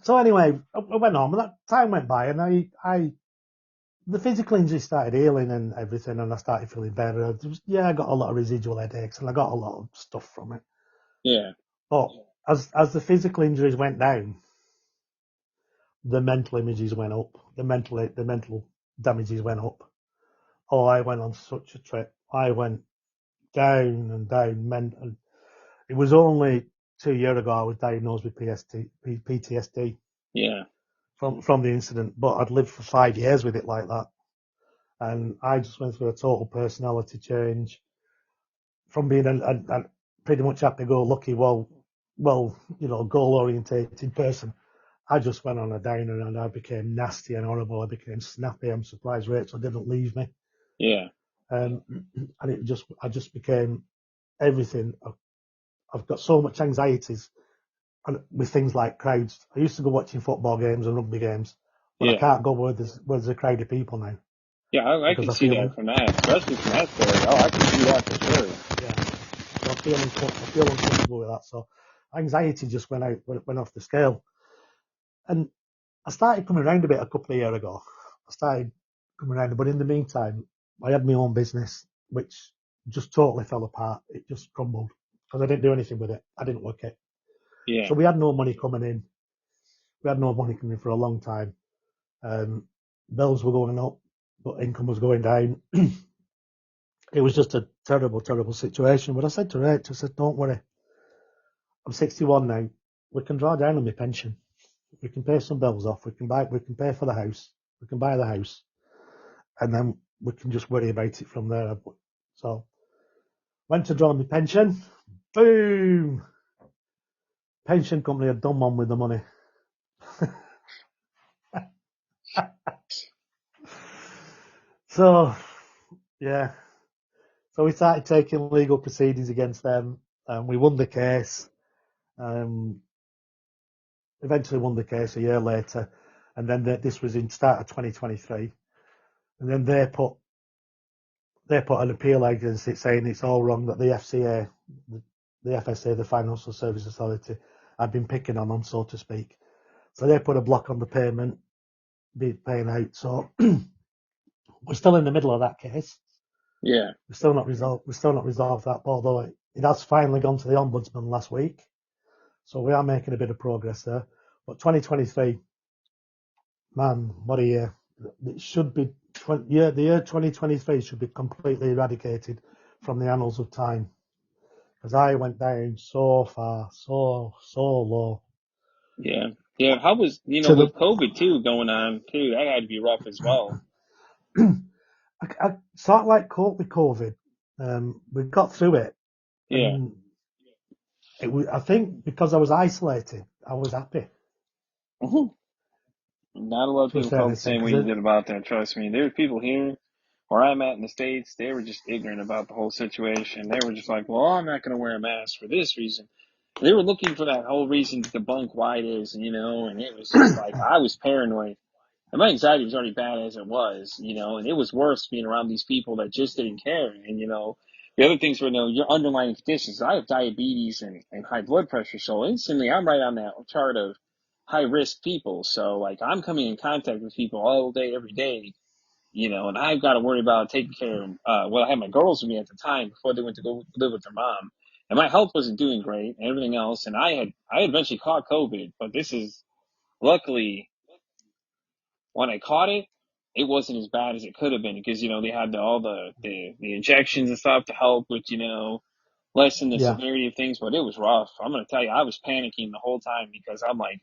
so anyway, I went on, and that time went by, and the physical injury started healing and everything, and I started feeling better. I got a lot of residual headaches, and I got a lot of stuff from it. yeah, But as the physical injuries went down, the mental images went up. The mental damages went up. Oh, I went on such a trip. I went down and down. And it was only 2 years ago I was diagnosed with PTSD Yeah. from the incident, but I'd lived for 5 years with it like that. And I just went through a total personality change from being a pretty much happy-go-lucky, goal-orientated person. I just went on a downer and I became nasty and horrible. I became snappy. I'm surprised Rachel didn't leave me. Yeah. And I just became everything. I've got so much anxieties with things like crowds. I used to go watching football games and rugby games, but I Yeah. can't go where there's a crowd of people now Yeah. I because can I see feel, that from that, especially from that story. Oh, I can see that for sure. yeah, I feel uncomfortable with that. So anxiety just went off the scale. And I started coming around a bit a couple of years ago. I started coming around, but in the meantime, I had my own business, which just totally fell apart. It just crumbled because I didn't do anything with it. I didn't work it. Yeah. So we had no money coming in. We had no money coming in for a long time. Bills were going up, but income was going down. It was just a terrible, terrible situation. But I said to Rach, I said, don't worry. I'm 61 now. We can draw down on my pension. We can pay some bills off. We can pay for the house. We can buy the house. And then we can just worry about it from there. So went to draw my pension. Boom! Pension company had done one with the money. So, yeah. So we started taking legal proceedings against them. We won the case. Eventually won the case a year later. And then this was in start of 2023. And then they put an appeal against it saying it's all wrong that the FCA, the FSA, the Financial Services Authority, had been picking on them, so to speak. So they put a block on the payment, be paying out. So we're still in the middle of that case. Yeah. We're still not resolved that, although it has finally gone to the Ombudsman last week. So we are making a bit of progress there. But 2023, man, what a year. It should be, the year 2023 should be completely eradicated from the annals of time. Because I went down so far, so low. Yeah. Yeah. How was, To with COVID too going on too, that had to be rough as well. I sort of like coped with COVID. We got through it, Yeah. and I think because I was isolated, I was happy Mhm. Not a lot of to a people felt certain the extent. same way you did about that. Trust me. There's people here where I'm at in the States, they were just ignorant about the whole situation. They were just like, well, I'm not going to wear a mask for this reason. They were looking for that whole reason to debunk why it is, and it was just like, I was paranoid. And my anxiety was already bad as it was, and it was worse being around these people that just didn't care. And, the other things were, your underlying conditions. I have diabetes and high blood pressure. So instantly I'm right on that chart of high risk people. So like I'm coming in contact with people all day, every day, and I've got to worry about taking care of, I had my girls with me at the time before they went to go live with their mom. And my health wasn't doing great and everything else. And I had eventually caught COVID, but this is luckily when I caught it, it wasn't as bad as it could have been because, they had all the injections and stuff to help with, lessen the Yeah, severity of things, but it was rough. I'm going to tell you, I was panicking the whole time because I'm like,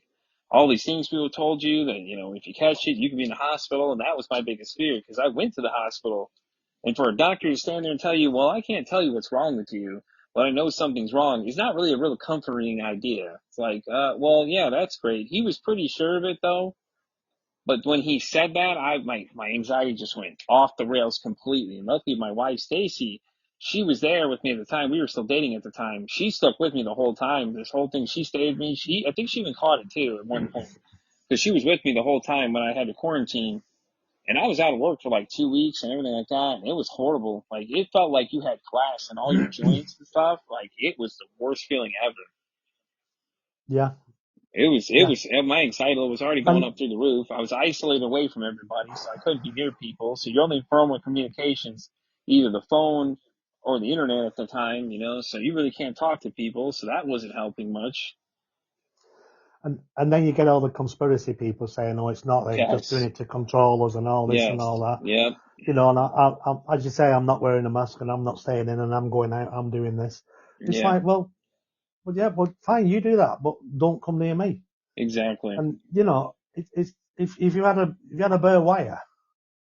all these things people told you that, if you catch it, you could be in the hospital. And that was my biggest fear because I went to the hospital and for a doctor to stand there and tell you, well, I can't tell you what's wrong with you, but I know something's wrong is not really a real comforting idea. It's like, well, yeah, that's great. He was pretty sure of it though. But when he said that, my anxiety just went off the rails completely. And luckily, my wife Stacy, she was there with me at the time. We were still dating at the time. She stuck with me the whole time. This whole thing, she stayed with me. I think she even caught it too at one point because she was with me the whole time when I had to quarantine. And I was out of work for like 2 weeks and everything like that. And it was horrible. Like it felt like you had glass in all your joints and stuff. Like it was the worst feeling ever. yeah, It yeah. was, my anxiety level was already going And up through the roof. I was isolated away from everybody, so I couldn't be near people. So your only form of communications, either the phone or the internet at the time, so you really can't talk to people. So that wasn't helping much. and then you get all the conspiracy people saying, "Oh, it's not. They're just doing Yes. it to control us and all this and Yes. all that." Yep. and as you say, I'm not wearing a mask and I'm not staying in and I'm going out, I'm doing this. It's Yeah, like, well, yeah, well, fine, you do that, but don't come near me. exactly. And it's if you had a bare wire,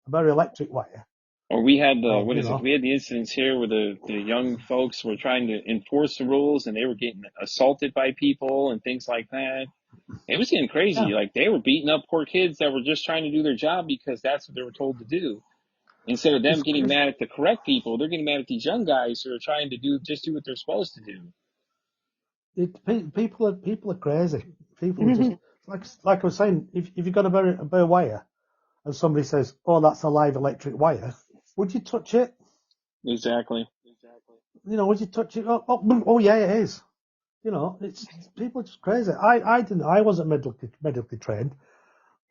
a bare electric wire, Or we had the, well, what is it? We had the incidents here where the young folks were trying to enforce the rules and they were getting assaulted by people and things like that. It was getting crazy. yeah, Like they were beating up poor kids that were just trying to do their job because that's what they were told to do. Instead of them getting it's mad at the correct people, they're getting mad at these young guys who are trying to do what they're supposed to do. people are crazy. People are just like I was saying. If you've got a bare wire and somebody says, "Oh, that's a live electric wire," would you touch it? Exactly. Would you touch it? Oh, yeah, it is. It's people are just crazy. I didn't. I wasn't medically trained.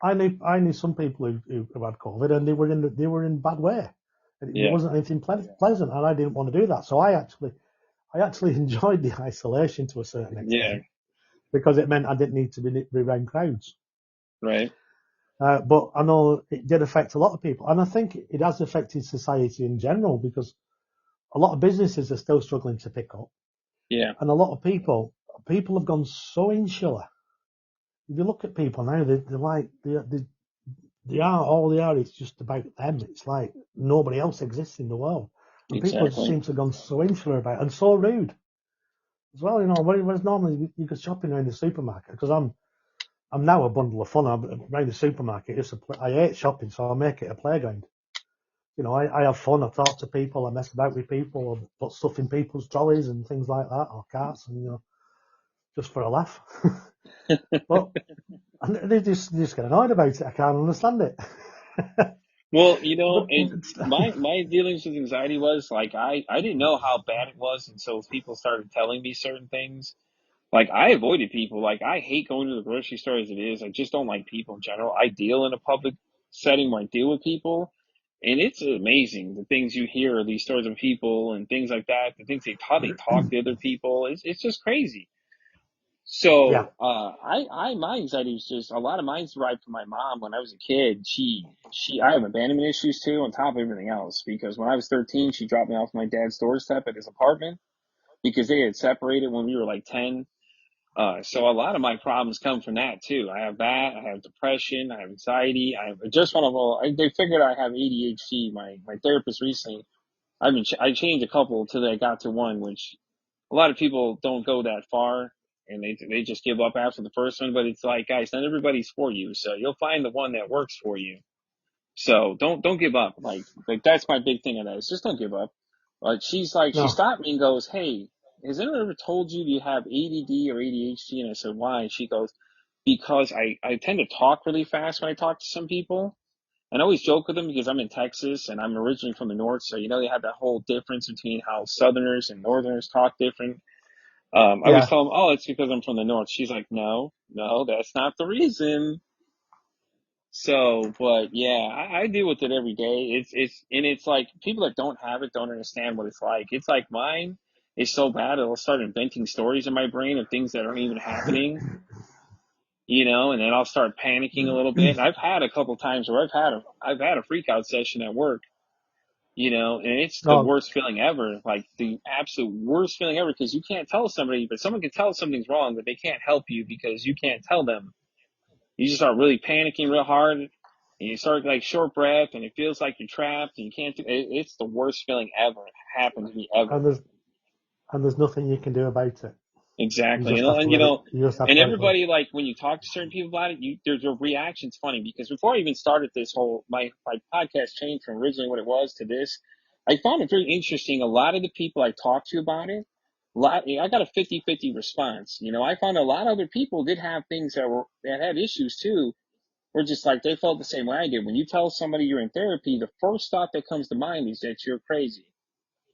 I knew some people who had COVID and they were in bad way. And it Yeah. wasn't anything pleasant, and I didn't want to do that. So I actually enjoyed the isolation to a certain Yeah. extent because it meant I didn't need to be around crowds. Right. But I know it did affect a lot of people, and I think it has affected society in general because a lot of businesses are still struggling to pick up, Yeah. and a lot of people have gone so insular. If you look at people now, they're like they are all they are. It's just about them. It's like nobody else exists in the world, and people just Exactly. seem to have gone so insular about it and so rude as well. Whereas normally you go shopping around the supermarket because I'm now a bundle of fun. I'm around the supermarket. I hate shopping, so I make it a playground. I have fun. I talk to people. I mess about with people. I put stuff in people's trolleys and things like that, or carts, and just for a laugh. But and they just get annoyed about it. I can't understand it. Well, but my dealings with anxiety was like I didn't know how bad it was until people started telling me certain things. Like I avoided people. Like I hate going to the grocery store as it is. I just don't like people in general. I deal in a public setting where I deal with people, and it's amazing the things you hear, these stories of people and things like that. The things how they talk to other people. It's just crazy. yeah, So, my anxiety was just a lot of mine derived from my mom when I was a kid. I have abandonment issues too, on top of everything else, because when I was 13, she dropped me off my dad's doorstep at his apartment because they had separated when we were like 10. So a lot of my problems come from that too. I have that. I have depression. I have anxiety. I have just one of all. They figured I have ADHD. My therapist recently. I changed a couple till I got to one, which a lot of people don't go that far and they just give up after the first one. But it's like, guys, not everybody's for you. So you'll find the one that works for you. So don't give up. Like that's my big thing on that is just don't give up. But she no, stopped me and goes, "Hey, has anyone ever told you you have ADD or ADHD?" And I said, "Why?" And she goes, "Because I tend to talk really fast when I talk to some people." And I always joke with them because I'm in Texas and I'm originally from the north, so they have that whole difference between how Southerners and Northerners talk different. I always yeah, tell them, "Oh, it's because I'm from the north." She's like, "No, no, that's not the reason." So, but yeah, I deal with it every day. It's like people that don't have it don't understand what it's like. It's like mine is so bad it'll start inventing stories in my brain of things that aren't even happening, and then I'll start panicking a little bit. And I've had a couple times where I've had a freak out session at work, and it's the no, worst feeling ever, like the absolute worst feeling ever, because you can't tell somebody, but someone can tell something's wrong, but they can't help you because you can't tell them. You just start really panicking real hard, and you start like short breath, and it feels like you're trapped, and you can't do it. It's the worst feeling ever. It happened to me ever. and there's nothing you can do about it. You Exactly. just have to And let it. You just have and to let it go. everybody, like when you talk to certain people about it, their reaction's funny, because before I even started this whole my podcast changed from originally what it was to this. I found it very interesting. A lot of the people I talked to about it, I got a 50-50 response. I found a lot of other people did have things that had issues too. Or just like they felt the same way I did. When you tell somebody you're in therapy, the first thought that comes to mind is that you're crazy.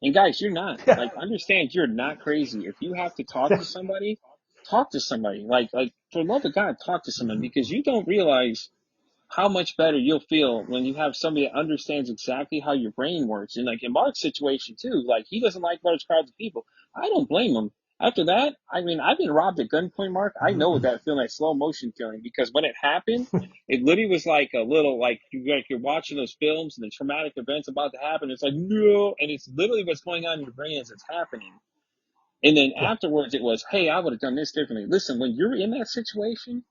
And guys, you're not. Yeah, Like, understand you're not crazy. If you have to talk to somebody, talk to somebody. Like for the love of God, talk to someone, because you don't realize how much better you'll feel when you have somebody that understands exactly how your brain works. And like in Mark's situation too, like he doesn't like large crowds of people. I don't blame him. After that, I mean, I've been robbed at gunpoint, Mark. I know what that feeling, like slow motion feeling, because when it happened, it literally was like a little, like you're watching those films and the traumatic events about to happen. It's like, no, and it's literally what's going on in your brain as it's happening. And then Yeah. afterwards, it was, hey, I would have done this differently. Listen, when you're in that situation,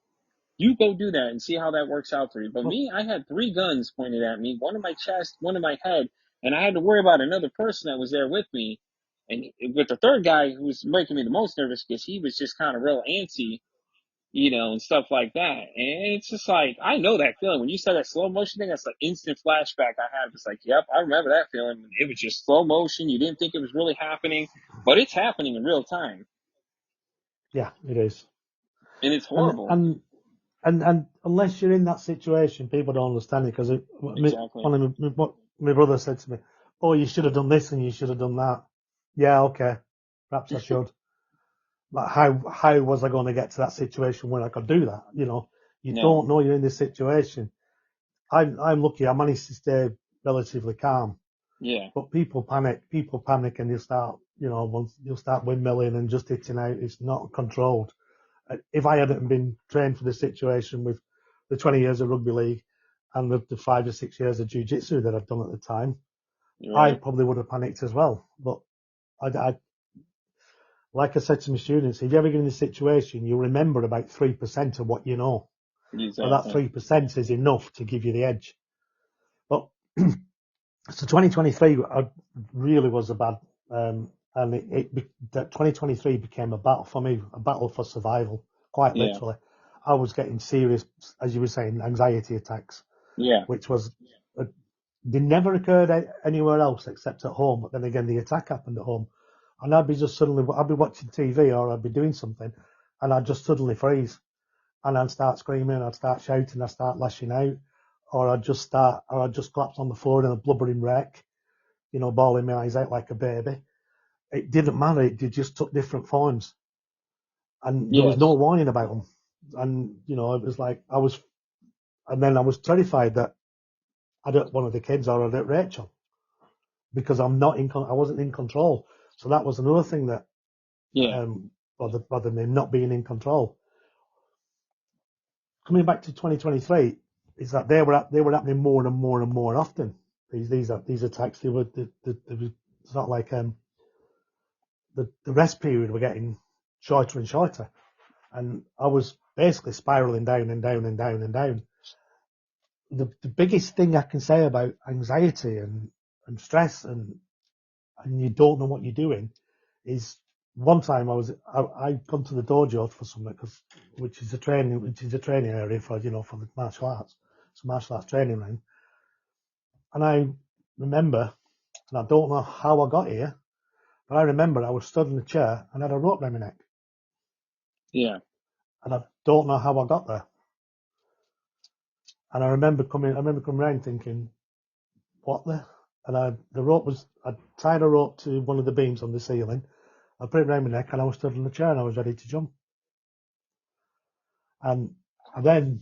you go do that and see how that works out for you. But Well, me, I had 3 guns pointed at me, one in my chest, one in my head, and I had to worry about another person that was there with me. And with the third guy who was making me the most nervous because he was just kind of real antsy, and stuff like that. And it's just like, I know that feeling. When you said that slow motion thing, that's like instant flashback I have. It's like, yep, I remember that feeling. It was just slow motion. You didn't think it was really happening, but it's happening in real time. yeah, it is. And it's And horrible. and and unless you're in that situation, people don't understand it because Exactly. one of my brother said to me, "Oh, you should have done this and you should have done that." Yeah, okay, perhaps I should. Like, how was I going to get to that situation where I could do that? You No. don't know you're in this situation. I'm lucky. I managed to stay relatively calm, Yeah. but people panic. People panic, and you'll start windmilling and just hitting out. It's not controlled. If I hadn't been trained for the situation with the 20 years of rugby league and the 5 or 6 years of jiu-jitsu that I've done at the time, You're I right. probably would have panicked as well. But like I said to my students, if you ever get in this situation, you remember about 3% of what you know. But that Exactly. 3% is enough to give you the edge. But so 2023 really was a bad, and that 2023 became a battle for me, a battle for survival, quite Yeah. literally. I was getting serious, as you were saying, anxiety attacks, Yeah. which was, uh, they never occurred anywhere else except at home. But then again, the attack happened at home. And I'd be watching TV or I'd be doing something and I'd just suddenly freeze and I'd start screaming, I'd start shouting, I'd start lashing out, or I'd just collapse on the floor in a blubbering wreck, bawling my eyes out like a baby. It didn't matter. It just took different forms and there was no Yes. warning about them. And, it was like, and then I was terrified that I'd hurt one of the kids or I'd hurt Rachel because I wasn't in control. So that was another thing that, Yeah. bothered me, not being in control. Coming back to 2023, is that they were happening more and more and more often. These attacks, it's not like the rest period were getting shorter and shorter, and I was basically spiraling down and down and down and down. The biggest thing I can say about anxiety and stress and you don't know what you're doing is one time I'd come to the dojo for something which is a training area for for the martial arts. It's a martial arts training ring. And I remember, and I don't know how I got here, but I remember I was stood in a chair and had a rope around my neck. Yeah. And I don't know how I got there. And I remember coming around thinking, what the? And I tied a rope to one of the beams on the ceiling. I put it around my neck and I was stood in the chair and I was ready to jump. And then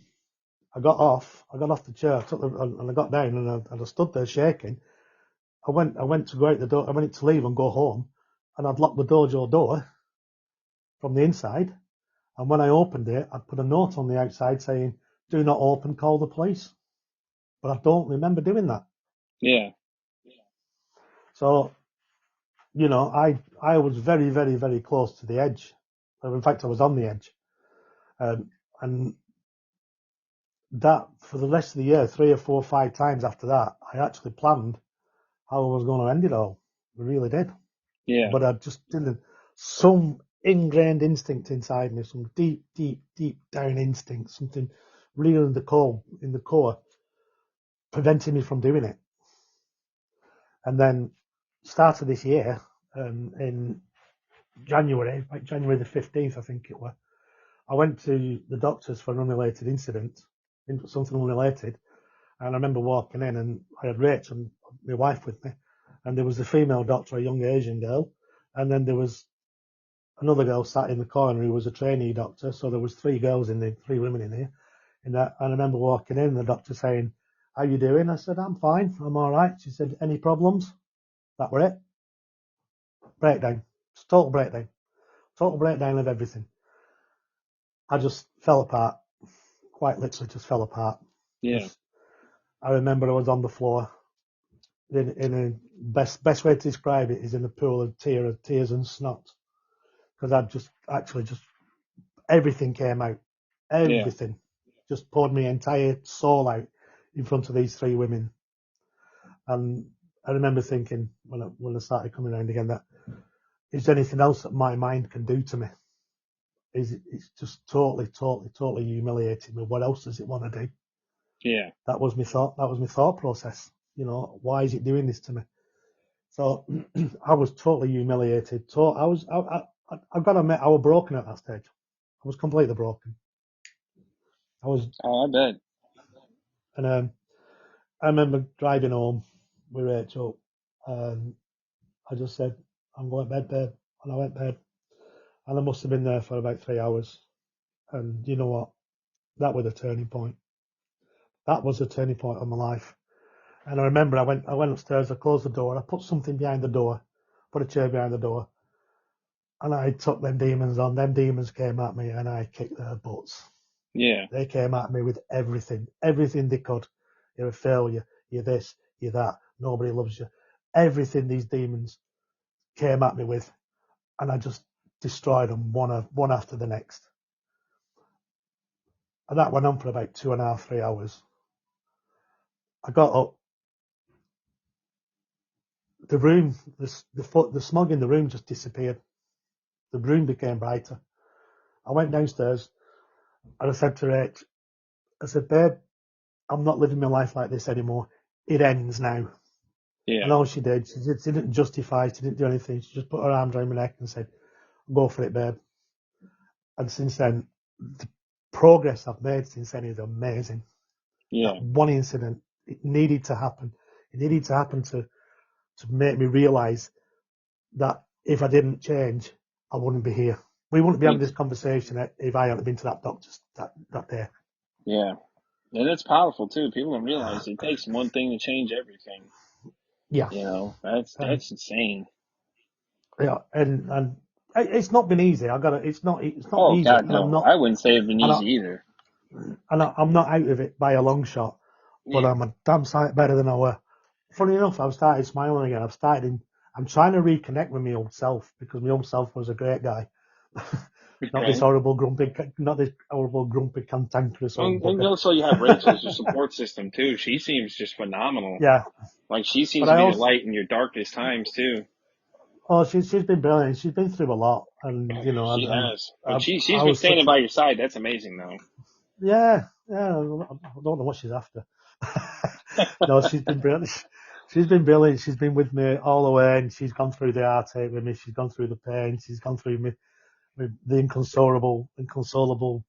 I got off the chair, and I got down and I stood there shaking. I went to go out the door, I went to leave and go home and I'd locked the dojo door from the inside. And when I opened it, I'd put a note on the outside saying, do not open, call the police. But I don't remember doing that. Yeah. So, I was very, very, very close to the edge. In fact, I was on the edge. And that for the rest of the year, 3 or 4 or 5 times after that, I actually planned how I was going to end it all. I really did. Yeah. But I just didn't. Some ingrained instinct inside me, some deep, deep, deep down instinct, something real in the core, preventing me from doing it. And then, start of this year, in January, like January the 15th, I think it was, I went to the doctors for an unrelated incident, something unrelated. And I remember walking in and I had Rach and my wife with me. And there was a female doctor, a young Asian girl. And then there was another girl sat in the corner who was a trainee doctor. So there was 3 women in here. And I remember walking in and the doctor saying, how you doing? I said, I'm fine. I'm all right. She said, any problems? That were it. Breakdown. Just total breakdown. Total breakdown of everything. I just fell apart. Quite literally just fell apart. Yeah. Just, I remember I was on the floor. In a best way to describe it is in a pool of tears and snot. Because I just actually just everything came out. Yeah. Everything. Just poured my entire soul out in front of these three women. And I remember thinking when I started coming around again that is there anything else that my mind can do to me? It's just totally humiliating me. What else does it want to do? Yeah. That was my thought. That was my thought process. You know, why is it doing this to me? So I was totally humiliated. I got to admit, I was broken at that stage. I was completely broken. I was, Oh, I bet. and I remember driving home with Rachel, and I just said, "I'm going to bed, babe," and I went to bed, and I must have been there for about 3 hours. And you know what? That was a turning point. That was a turning point of my life. And I remember I went upstairs, I closed the door, I put something behind the door, put a chair behind the door, and I took them demons on. Them demons came at me, and I kicked their butts. Yeah. They came at me with everything they could. You're a failure. You're this. You're that. Nobody loves you. Everything these demons came at me with, and I just destroyed them one after the next. And that went on for about 2.5, 3 hours. I got up. The room, the smog in the room just disappeared. The room became brighter. I went downstairs and I said to Rach, I said, babe, I'm not living my life like this anymore. It ends now. And Yeah. all she did, she didn't justify, she didn't do anything. She just put her arms around my neck and said, go for it, babe. And since then, the progress I've made since then is amazing. Yeah. That one incident, it needed to happen. It needed to happen to make me realise that if I didn't change, I wouldn't be here. We wouldn't be having this conversation if I hadn't been to that doctor's that day. Yeah. And it's powerful too. People don't realize it takes one thing to change everything. Yeah, You know, and that's insane. yeah, and it's not been easy. It's not Oh easy, God, and I'm no. not, I wouldn't say it'd been and I, easy either. I'm not out of it by a long shot. But Yeah. I'm a damn sight better than I were. Funny enough, I've started smiling again. I'm trying to reconnect with my old self because my old self was a great guy. Okay. Not this horrible, grumpy, cantankerous old And bugger. also you have Rachel as your support system too. She seems just phenomenal. Yeah, Like she seems but to I be your also, light in your darkest times too. oh, she's been brilliant. She's been through a lot, and She has. But she's I been was standing such a, by your side. That's amazing though. yeah. I don't know what she's after. No, she's been brilliant. She's been brilliant. She's been with me all the way, and she's gone through the heartache with me. She's gone through the pain. She's gone through me with the inconsolable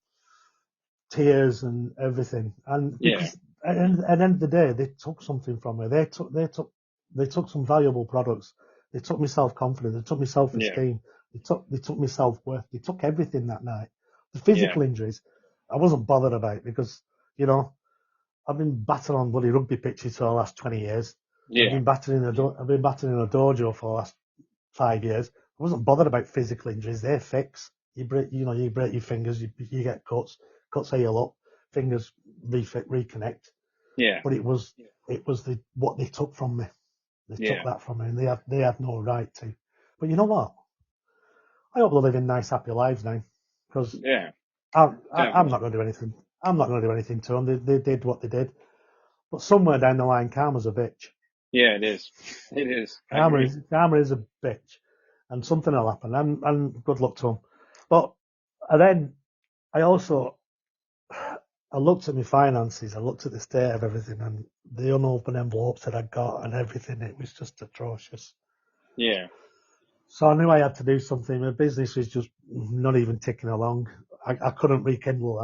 tears and everything. And Yeah. because at the end of the day, they took something from me. They took some valuable products. They took my self confidence. They took my self Yeah. esteem. They took my self worth. They took everything that night. The Yeah. physical injuries, I wasn't bothered about because you know I've been battered on bloody rugby pitches for the last 20 years. Yeah. I've been battered in a dojo for the last 5 years. I wasn't bothered about physical injuries. They're fixed. You break your fingers, you get cuts heal up, fingers reconnect. Yeah. But it was what they took from me. They took Yeah. that from me, and they had no right to. But you know what? I hope they're living nice, happy lives now, because Yeah. I'm not Definitely. going to do anything. I'm not going to do anything to them. They did what they did. But somewhere down the line, karma's a bitch. Yeah, it is. It is. I agree. Karma is a bitch, and something will happen. And good luck to them. But and then I also I looked at my finances. I looked at the state of everything, and the unopened envelopes that I got and everything. It was just atrocious. Yeah. So I knew I had to do something. My business was just not even ticking along. I couldn't rekindle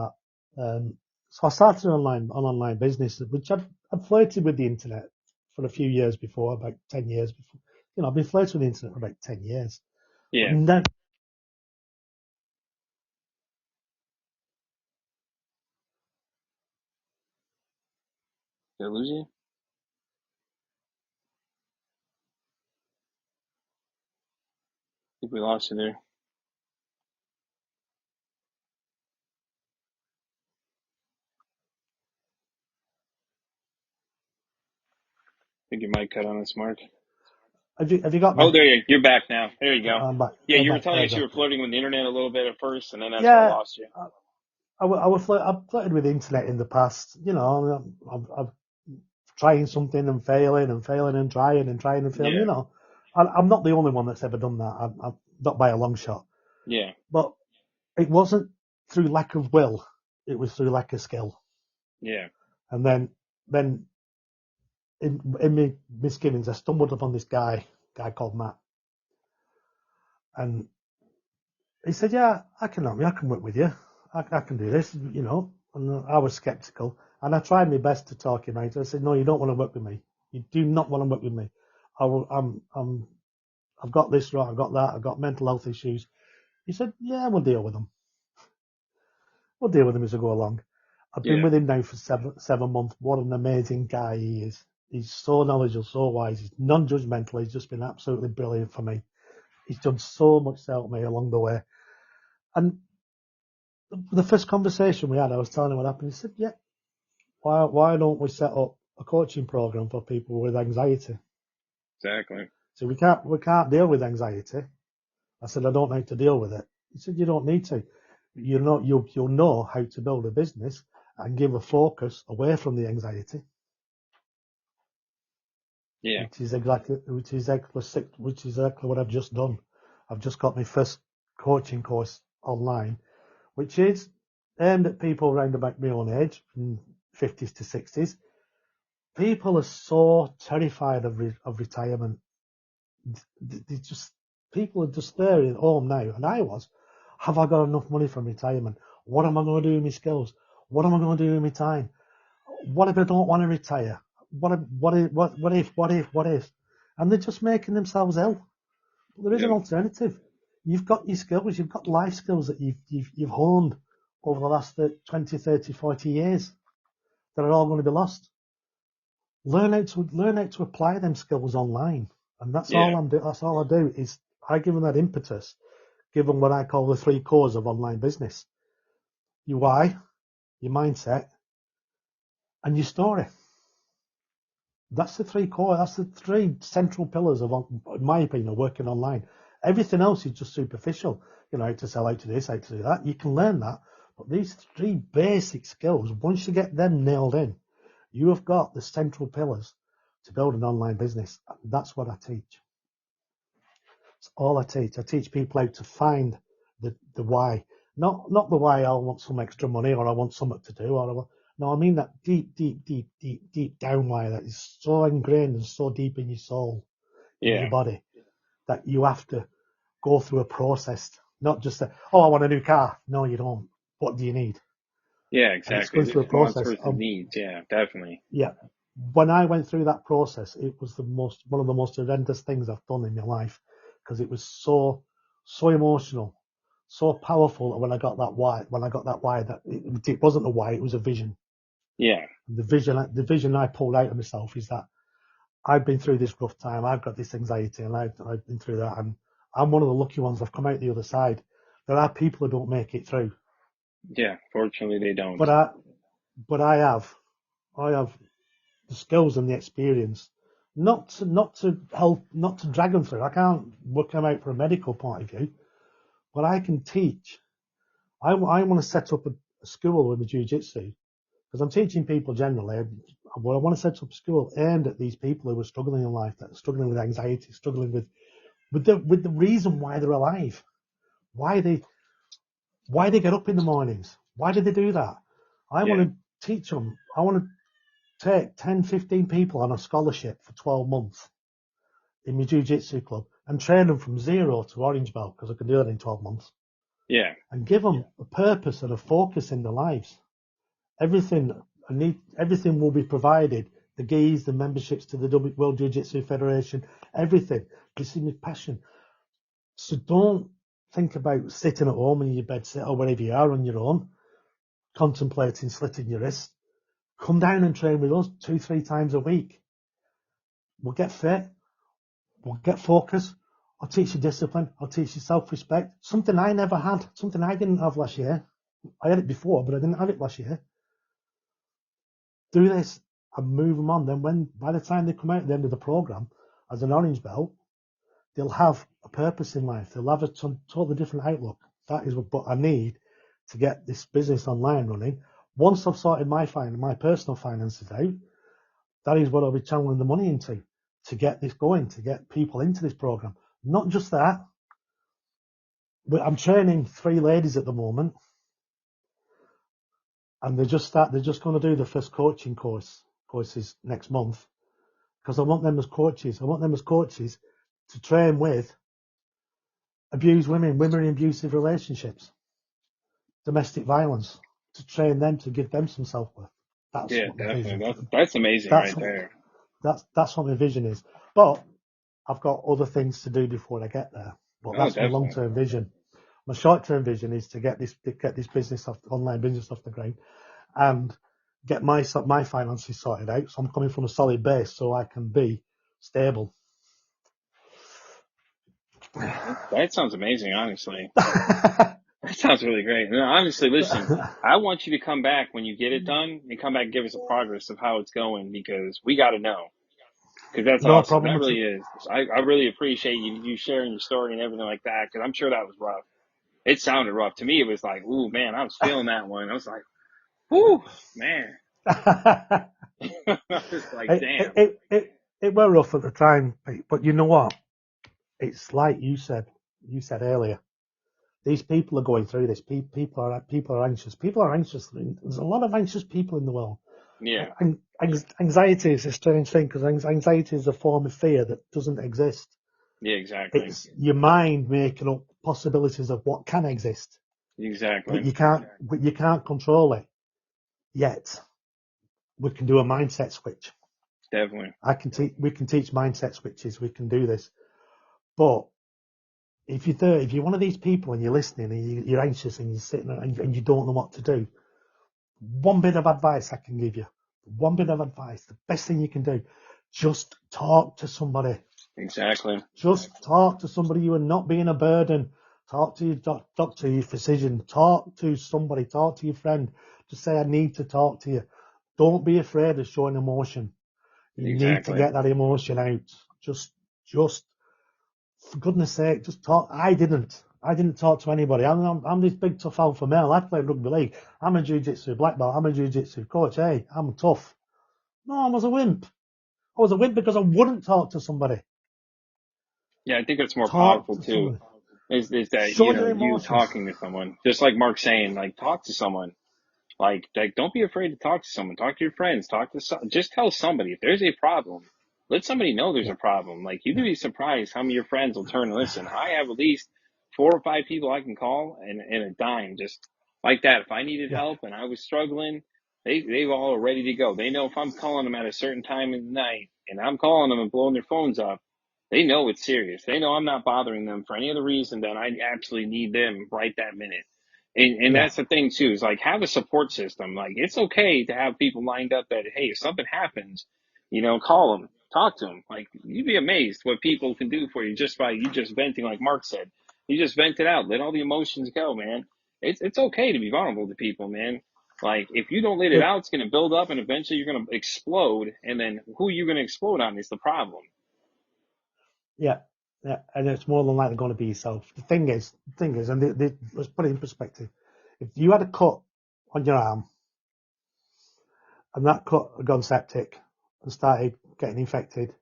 that. So I started an online business, which I'd flirted with the internet for a few years before, about 10 years before. You know, I've been flirting with the internet for about 10 years. But Yeah. then Did I lose you? I think we lost you there. think you might cut on us, Mark. Have you got me? Oh, there you. You're back now. There you go. I'm back. Yeah, I'm you were back. telling There you us you go. were flirting with the internet a little bit at first, and then that's where I Yeah, lost you. I've flirted with the internet in the past. You know, I've trying something and failing and failing and trying and trying and failing. Yeah, You know, I'm not the only one that's ever done that. I'm not by a long shot. yeah, But it wasn't through lack of will. It was through lack of skill. yeah, And then in my misgivings, I stumbled upon this guy called Matt, and he said, "Yeah, I can help you. I can work with you. I can do this." You know, and I was skeptical, and I tried my best to talk him out. I said, "No, you don't want to work with me. You do not want to work with me. I've got this right. I've got that. I've got mental health issues." He said, "Yeah, we'll deal with them. We'll deal with them as we go along." I've been yeah, with him now for 7 months. What an amazing guy he is. He's so knowledgeable, so wise. He's non-judgmental. He's just been absolutely brilliant for me. He's done so much to help me along the way. And the first conversation we had, I was telling him what happened. He said, "Yeah, why don't we set up a coaching program for people with anxiety?" exactly. So we can't deal with anxiety. I said, "I don't know how to deal with it." He said, "You don't need to. You'll know how to build a business and give a focus away from the anxiety." Yeah, Which is exactly what I've just done. I've just got my first coaching course online, which is aimed at people around about my own age, from 50s to 60s. People are so terrified of retirement. They just People are just there at home now, and I was. Have I got enough money for retirement? What am I going to do with my skills? What am I going to do with my time? What if I don't want to retire? What if? And they're just making themselves ill. But there is an yep, alternative. You've got your skills, you've got life skills that you've honed over the last 20, 30, 40 years that are all going to be lost. Learn how to apply them skills online. And that's yeah, all that's all I do is I give them that impetus, give them what I call the three cores of online business. Your why, your mindset, and your story. That's the three central pillars of, in my opinion, working online. Everything else is just superficial. You know, how to sell, how to do this, how to do that. You can learn that. But these three basic skills, once you get them nailed in, you have got the central pillars to build an online business. That's what I teach. It's all I teach. I teach people how to find the why. Not the why I want some extra money or I want something to do or I want, no, I mean that deep down why that is so ingrained and so deep in your soul, in yeah, your body, that you have to go through a process. Not just say, "Oh, I want a new car." No, you don't. What do you need? yeah, And it's exactly. going through There's a wants process. versus needs. Yeah, definitely. Yeah. When I went through that process, it was one of the most horrendous things I've done in my life because it was so emotional, so powerful. When I got that why, that it wasn't a why, it was a vision. Yeah, And the vision I pulled out of myself is that I've been through this rough time. I've got this anxiety, and I've been through that. And I'm one of the lucky ones. I've come out the other side. There are people who don't make it through, yeah. Fortunately, they don't. but I have. I have the skills and the experience, not to drag them through. I can't work them out from a medical point of view, but I can teach. I want to set up a school with the jiu-jitsu because I'm teaching people generally. But I want to set up a school aimed at these people who are struggling in life, that are struggling with anxiety, struggling with the reason why they're alive, why they get up in the mornings, why do they do that? I want Yeah, to teach them. I want to take 10, 15 people on a scholarship for 12 months in my jiu-jitsu club and train them from zero to orange belt because I can do that in 12 months yeah, and give them a purpose and a focus in their lives. Everything everything will be provided. The gis, the memberships to the World Jiu-Jitsu Federation, everything. This is my passion. So don't think about sitting at home in your bed sit or wherever you are on your own, contemplating slitting your wrist. Come down and train with us 2-3 times a week. We'll get fit. We'll get focus. I'll teach you discipline. I'll teach you self-respect. Something I never had. Something I didn't have last year. I had it before, but I didn't have it last year. Do this. and move them on. Then by the time they come out at the end of the program as an orange belt, they'll have a purpose in life. They'll have a totally different outlook. That is what I need to get this business online running. Once I've sorted my personal finances out, that is what I'll be channeling the money into to get this going, to get people into this program. Not just that, but I'm training 3 ladies at the moment, and they're just going to do the first coaching courses next month, because I want them as coaches. I want them as coaches to train with abused women in abusive relationships, domestic violence, to train them, to give them some self-worth. That's Yeah, what my definitely. vision. That's amazing That's right there. that's what my vision is. But I've got other things to do before I get there. But Oh, that's my definitely. long-term vision. My short-term vision is to get this business online business off the ground, and get my finances sorted out. So I'm coming from a solid base, so I can be stable. That sounds amazing, honestly. That sounds really great. No, honestly, listen, I want you to come back when you get it done and come back and give us a progress of how it's going, because we got to know. Because that's No awesome. problem That at all. really is. I really appreciate you sharing your story and everything like that, because I'm sure that was rough. It sounded rough. To me, it was like, ooh, man, I was feeling that one. I was like, ooh, man. I was like, damn. It were rough at the time, but you know what? It's like you said earlier. These people are going through this. People are anxious. People are anxious. There's a lot of anxious people in the world. Yeah, Anxiety is a strange thing, because anxiety is a form of fear that doesn't exist. yeah, exactly. It's your mind making up possibilities of what can exist, but Exactly. you can't control it yet. We can do a mindset switch. Definitely. We can teach mindset switches. We can do this. But if you're one of these people and you're listening and you're anxious and you're sitting there and you don't know what to do, one bit of advice I can give you, the best thing you can do, just talk to somebody. Exactly. Just talk to somebody. You are not being a burden. Talk to your doctor, your physician. Talk to somebody. Talk to your friend. Just say, I need to talk to you. Don't be afraid of showing emotion. You need to Exactly. get that emotion out. Just, for goodness sake, just talk. I didn't talk to anybody. I'm this big tough alpha male. I play rugby league. I'm a jiu-jitsu black belt. I'm a jiu-jitsu coach. Hey, I'm tough. No, I was a wimp. I was a wimp because I wouldn't talk to somebody. Yeah, I think that's more Talk powerful to too. somebody. Is that, Show your you emotions. talking to someone, just like Mark saying, like, talk to someone. Like, don't be afraid to talk to someone. Talk to your friends. Just tell somebody if there's a problem. Let somebody know there's Yeah, a problem. Like, you'd yeah, be surprised how many of your friends will turn and listen. I have at least 4 or 5 people I can call and a dime, just like that. If I needed yeah, help and I was struggling, they all are ready to go. They know if I'm calling them at a certain time in the night and I'm calling them and blowing their phones up, they know it's serious. They know I'm not bothering them for any other reason than I actually need them right that minute. And yeah, that's the thing too, is like, have a support system. Like, it's okay to have people lined up that, hey, if something happens, call them, talk to them. Like, you'd be amazed what people can do for you just by you just venting, like Mark said. You just vent it out, let all the emotions go, man. It's okay to be vulnerable to people, man. Like, if you don't let it yeah, out, it's gonna build up and eventually you're gonna explode, and then who you're gonna explode on is the problem. yeah, yeah. And it's more than likely going to be yourself. The thing is, and let's put it in perspective. If you had a cut on your arm and that cut had gone septic and started getting infected,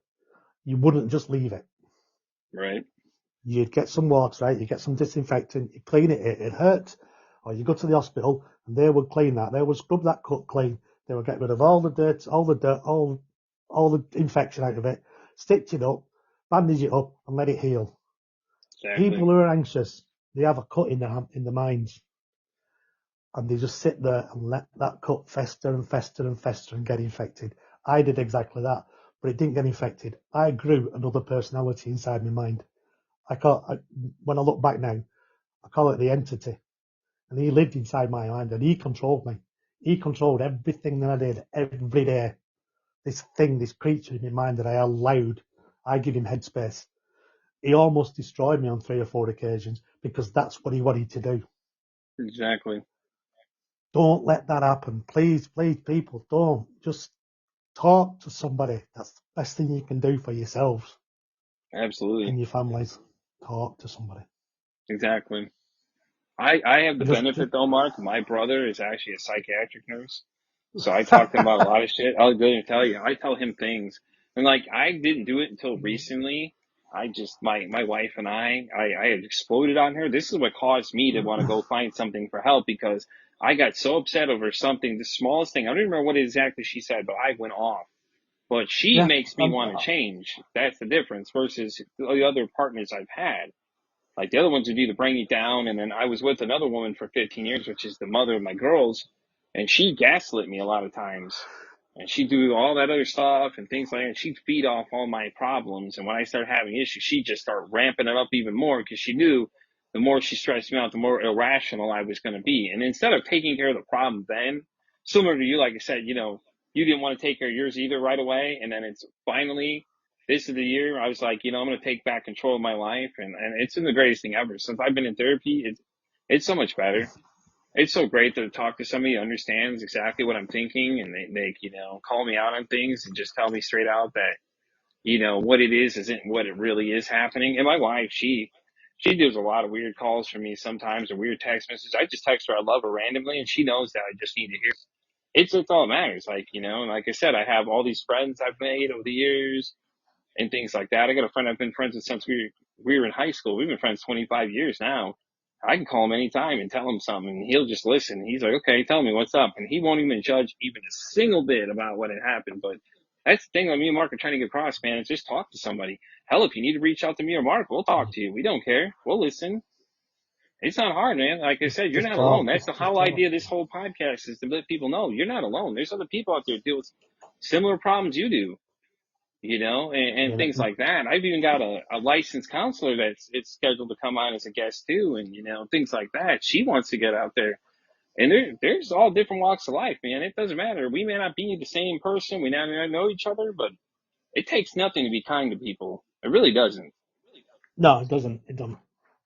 you wouldn't just leave it. Right? You'd get some water, right? You get some disinfectant, you clean it, it hurt, or you go to the hospital and they would clean that. They would scrub that cut clean. They would get rid of all the dirt, all the infection out of it, stitch it up, bandage it up, and let it heal. People Exactly. who are anxious, they have a cut in their minds, and they just sit there and let that cut fester and fester and fester and get infected. I did exactly that, but it didn't get infected. I grew another personality inside my mind. When I look back now, I call it the entity. And he lived inside my mind and he controlled me. He controlled everything that I did every day. This creature in my mind that I allowed, I give him headspace. He almost destroyed me on 3 or 4 occasions because that's what he wanted to do. Exactly. Don't let that happen. Please, please, people, don't. Just talk to somebody. That's the best thing you can do for yourselves Absolutely. and your families. Talk to somebody. Exactly. I have the And just benefit though, Mark. My brother is actually a psychiatric nurse. So I talk to him about a lot of shit. I'll go and tell you. I tell him things. And like I didn't do it until recently. I just my wife and I had exploded on her. This is what caused me to want to go find something for help because I got so upset over something, the smallest thing. I don't even remember what exactly she said, but I went off. But she yeah, makes me want to change. That's the difference versus the other partners I've had. Like the other ones would either bring me down, and then I was with another woman for 15 years, which is the mother of my girls, and she gaslit me a lot of times. And she'd do all that other stuff and things like that. She'd feed off all my problems. And when I started having issues, she'd just start ramping it up even more because she knew the more she stressed me out, the more irrational I was going to be. And instead of taking care of the problem then, similar to you, like I said, you didn't want to take care of yours either right away. And then it's finally this is the year I was like, I'm going to take back control of my life. And it's been the greatest thing ever. Since I've been in therapy, it's so much better. It's so great to talk to somebody who understands exactly what I'm thinking and they call me out on things and just tell me straight out that, what it is isn't what it really is happening. And my wife, she does a lot of weird calls for me sometimes or weird text messages. I just text her I love her randomly and she knows that I just need to hear. It's all that matters. And like I said, I have all these friends I've made over the years and things like that. I got a friend I've been friends with since we were in high school. We've been friends 25 years now. I can call him anytime and tell him something, and he'll just listen. He's like, okay, tell me what's up. And he won't even judge even a single bit about what had happened. But that's the thing that me and Mark are trying to get across, man, is just talk to somebody. Hell, if you need to reach out to me or Mark, we'll talk to you. We don't care. We'll listen. It's not hard, man. Like I said, you're just not alone. talk. That's the Just whole talk. idea of this whole podcast is to let people know you're not alone. There's other people out there who deal with similar problems you do. And Yeah, things like that. I've even got a licensed counselor that's it's scheduled to come on as a guest too, and things like that. She wants to get out there, and there's all different walks of life, man. It doesn't matter. We may not be the same person, we may not know each other, but it takes nothing to be kind to people. It really doesn't. no, it doesn't. It don't.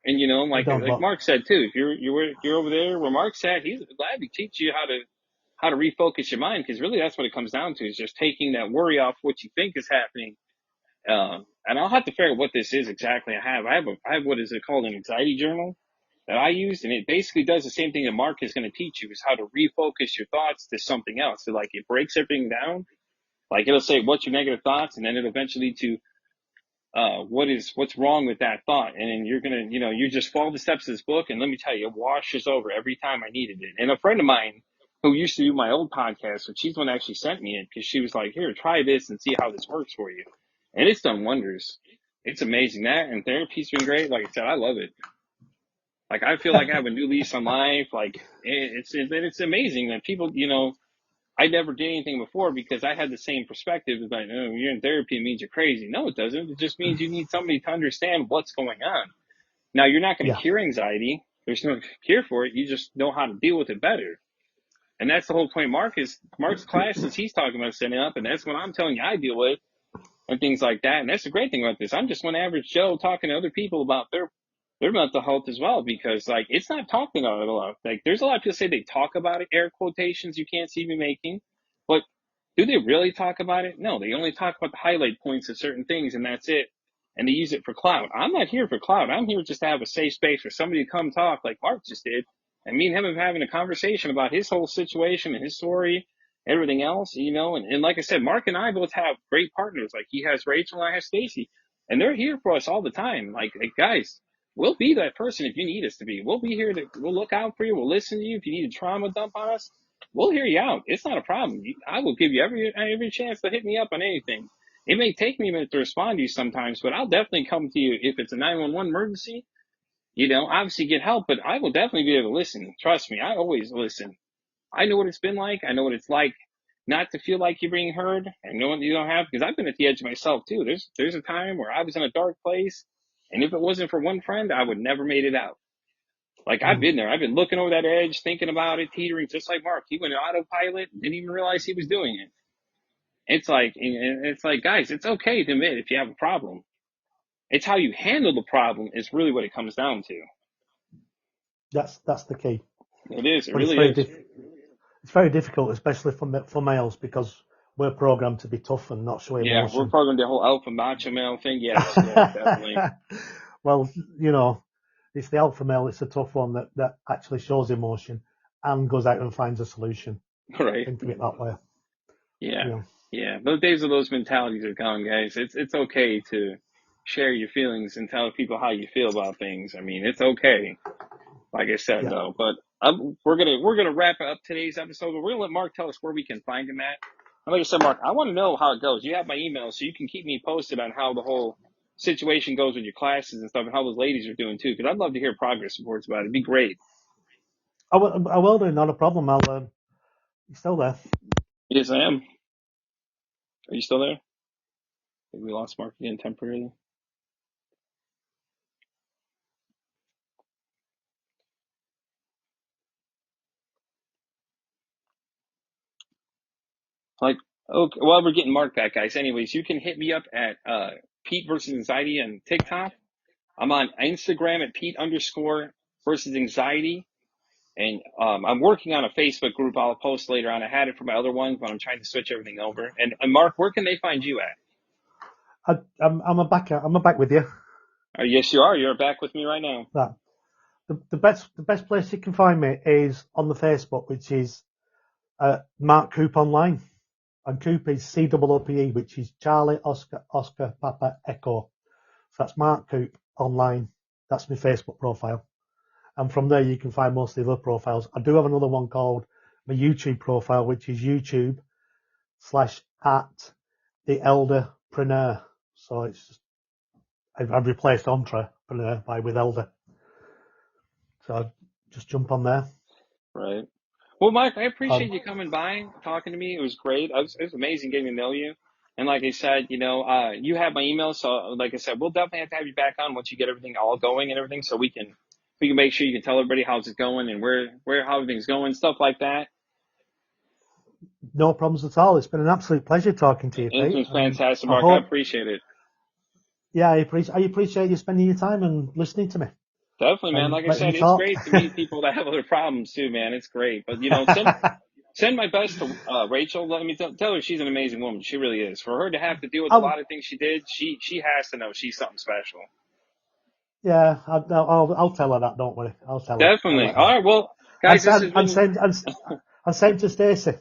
And It don't. like But Mark said too, if you're over there where Mark's at, he's glad to teach you how to refocus your mind because really that's what it comes down to is just taking that worry off what you think is happening. And I'll have to figure out what this is exactly. I have what is it called, an anxiety journal that I use, and it basically does the same thing that Mark is going to teach you is how to refocus your thoughts to something else. So like it breaks everything down. Like it'll say what's your negative thoughts, and then it'll eventually lead to what's wrong with that thought, and then you're gonna you just follow the steps of this book, and let me tell you, it washes over every time I needed it. And a friend of mine who used to do my old podcast, which she's the one that actually sent me it because she was like, here, try this and see how this works for you, and it's done wonders. It's amazing. That and therapy's been great. Like I said, I love it. Like I feel like I have a new lease on life. Like it's amazing that people I never did anything before because I had the same perspective. It's like, oh, you're in therapy, it means you're crazy. No, it doesn't. It just means you need somebody to understand what's going on. Now, you're not going to yeah, cure anxiety. There's no cure for it. You just know how to deal with it better. And that's the whole point. Mark's classes he's talking about setting up, and that's what I'm telling you I deal with and things like that. And that's the great thing about this. I'm just one average Joe talking to other people about their mental health as well, because like it's not talked about a lot. Like there's a lot of people say they talk about it, air quotations you can't see me making, but do they really talk about it? No, they only talk about the highlight points of certain things and that's it. And they use it for clout. I'm not here for clout. I'm here just to have a safe space for somebody to come talk like Mark just did. And me and him have having a conversation about his whole situation and his story, everything else, and like I said, Mark and I both have great partners. Like he has Rachel and I have Stacy. And they're here for us all the time. Like guys, we'll be that person if you need us to be. We'll look out for you. We'll listen to you. If you need a trauma dump on us, we'll hear you out. It's not a problem. I will give you every chance to hit me up on anything. It may take me a minute to respond to you sometimes, but I'll definitely come to you if it's a 911 emergency. Obviously get help, but I will definitely be able to listen. Trust me, I always listen. I know what it's been like. I know what it's like not to feel like you're being heard and know what you don't have, because I've been at the edge myself too. There's a time where I was in a dark place, and if it wasn't for one friend, I would never made it out. Like I've been there. I've been looking over that edge, thinking about it, teetering, just like Mark. He went autopilot, didn't even realize he was doing it. It's like, guys, it's okay to admit if you have a problem. It's how you handle the problem is really what it comes down to. that's the key. It is. It But really is. it's very difficult, especially for males, because we're programmed to be tough and not show Yeah, we're emotion. programmed the whole alpha macho male thing. Yes, yes, definitely. Well, it's the alpha male. It's a tough one that actually shows emotion and goes out and finds a solution. Right. Think of it that way. Yeah. Yeah. Those days of those mentalities are gone, guys. It's okay to share your feelings and tell people how you feel about things. I mean, it's okay. Like I said, Yeah. though, but we're gonna wrap up today's episode. We're gonna let Mark tell us where we can find him at. And like I said, Mark, I want to know how it goes. You have my email, so you can keep me posted on how the whole situation goes with your classes and stuff, and how those ladies are doing too. Because I'd love to hear progress reports about it. It'd be great. I will do. Not a problem. You're still there. Yes, I am. Are you still there? Maybe we lost Mark again temporarily. Like, okay, well, we're getting Mark back, guys. Anyways, you can hit me up at Pete versus Anxiety on TikTok. I'm on Instagram at Pete underscore versus Anxiety. And I'm working on a Facebook group I'll post later on. I had it for my other ones, but I'm trying to switch everything over. And Mark, where can they find you at? I'm back with you. Yes, you are. You're back with me right now. That the best place you can find me is on the Facebook, which is Mark Coope Online. And Coope is COOPE, which is Charlie Oscar Papa Echo. So that's Mark Coope Online. That's my Facebook profile. And from there you can find most of the other profiles. I do have another one called my YouTube profile, which is YouTube /at the Elderpreneur. So it's just, I've replaced entrepreneur with elder. So just jump on there. Right. Well, Mike, I appreciate you coming by, talking to me. It was great. It was amazing getting to know you. And like I said, you have my email. So like I said, we'll definitely have to have you back on once you get everything all going and everything. So we can make sure you can tell everybody how's it going and how everything's going, stuff like that. No problems at all. It's been an absolute pleasure talking to you, It's Pete. been fantastic, I Mark. I hope, appreciate it. yeah, I appreciate you spending your time and listening to me. Definitely, man. And Like I letting me said, it's talk. great to meet people that have other problems too, man. It's great. But, send my best to Rachel. Let me tell her she's an amazing woman. She really is. For her to have to deal with a lot of things she did, she has to know she's something special. Yeah, I'll tell her that. Don't worry. I'll tell her. Definitely. All right. Well, guys, And same to Stacey.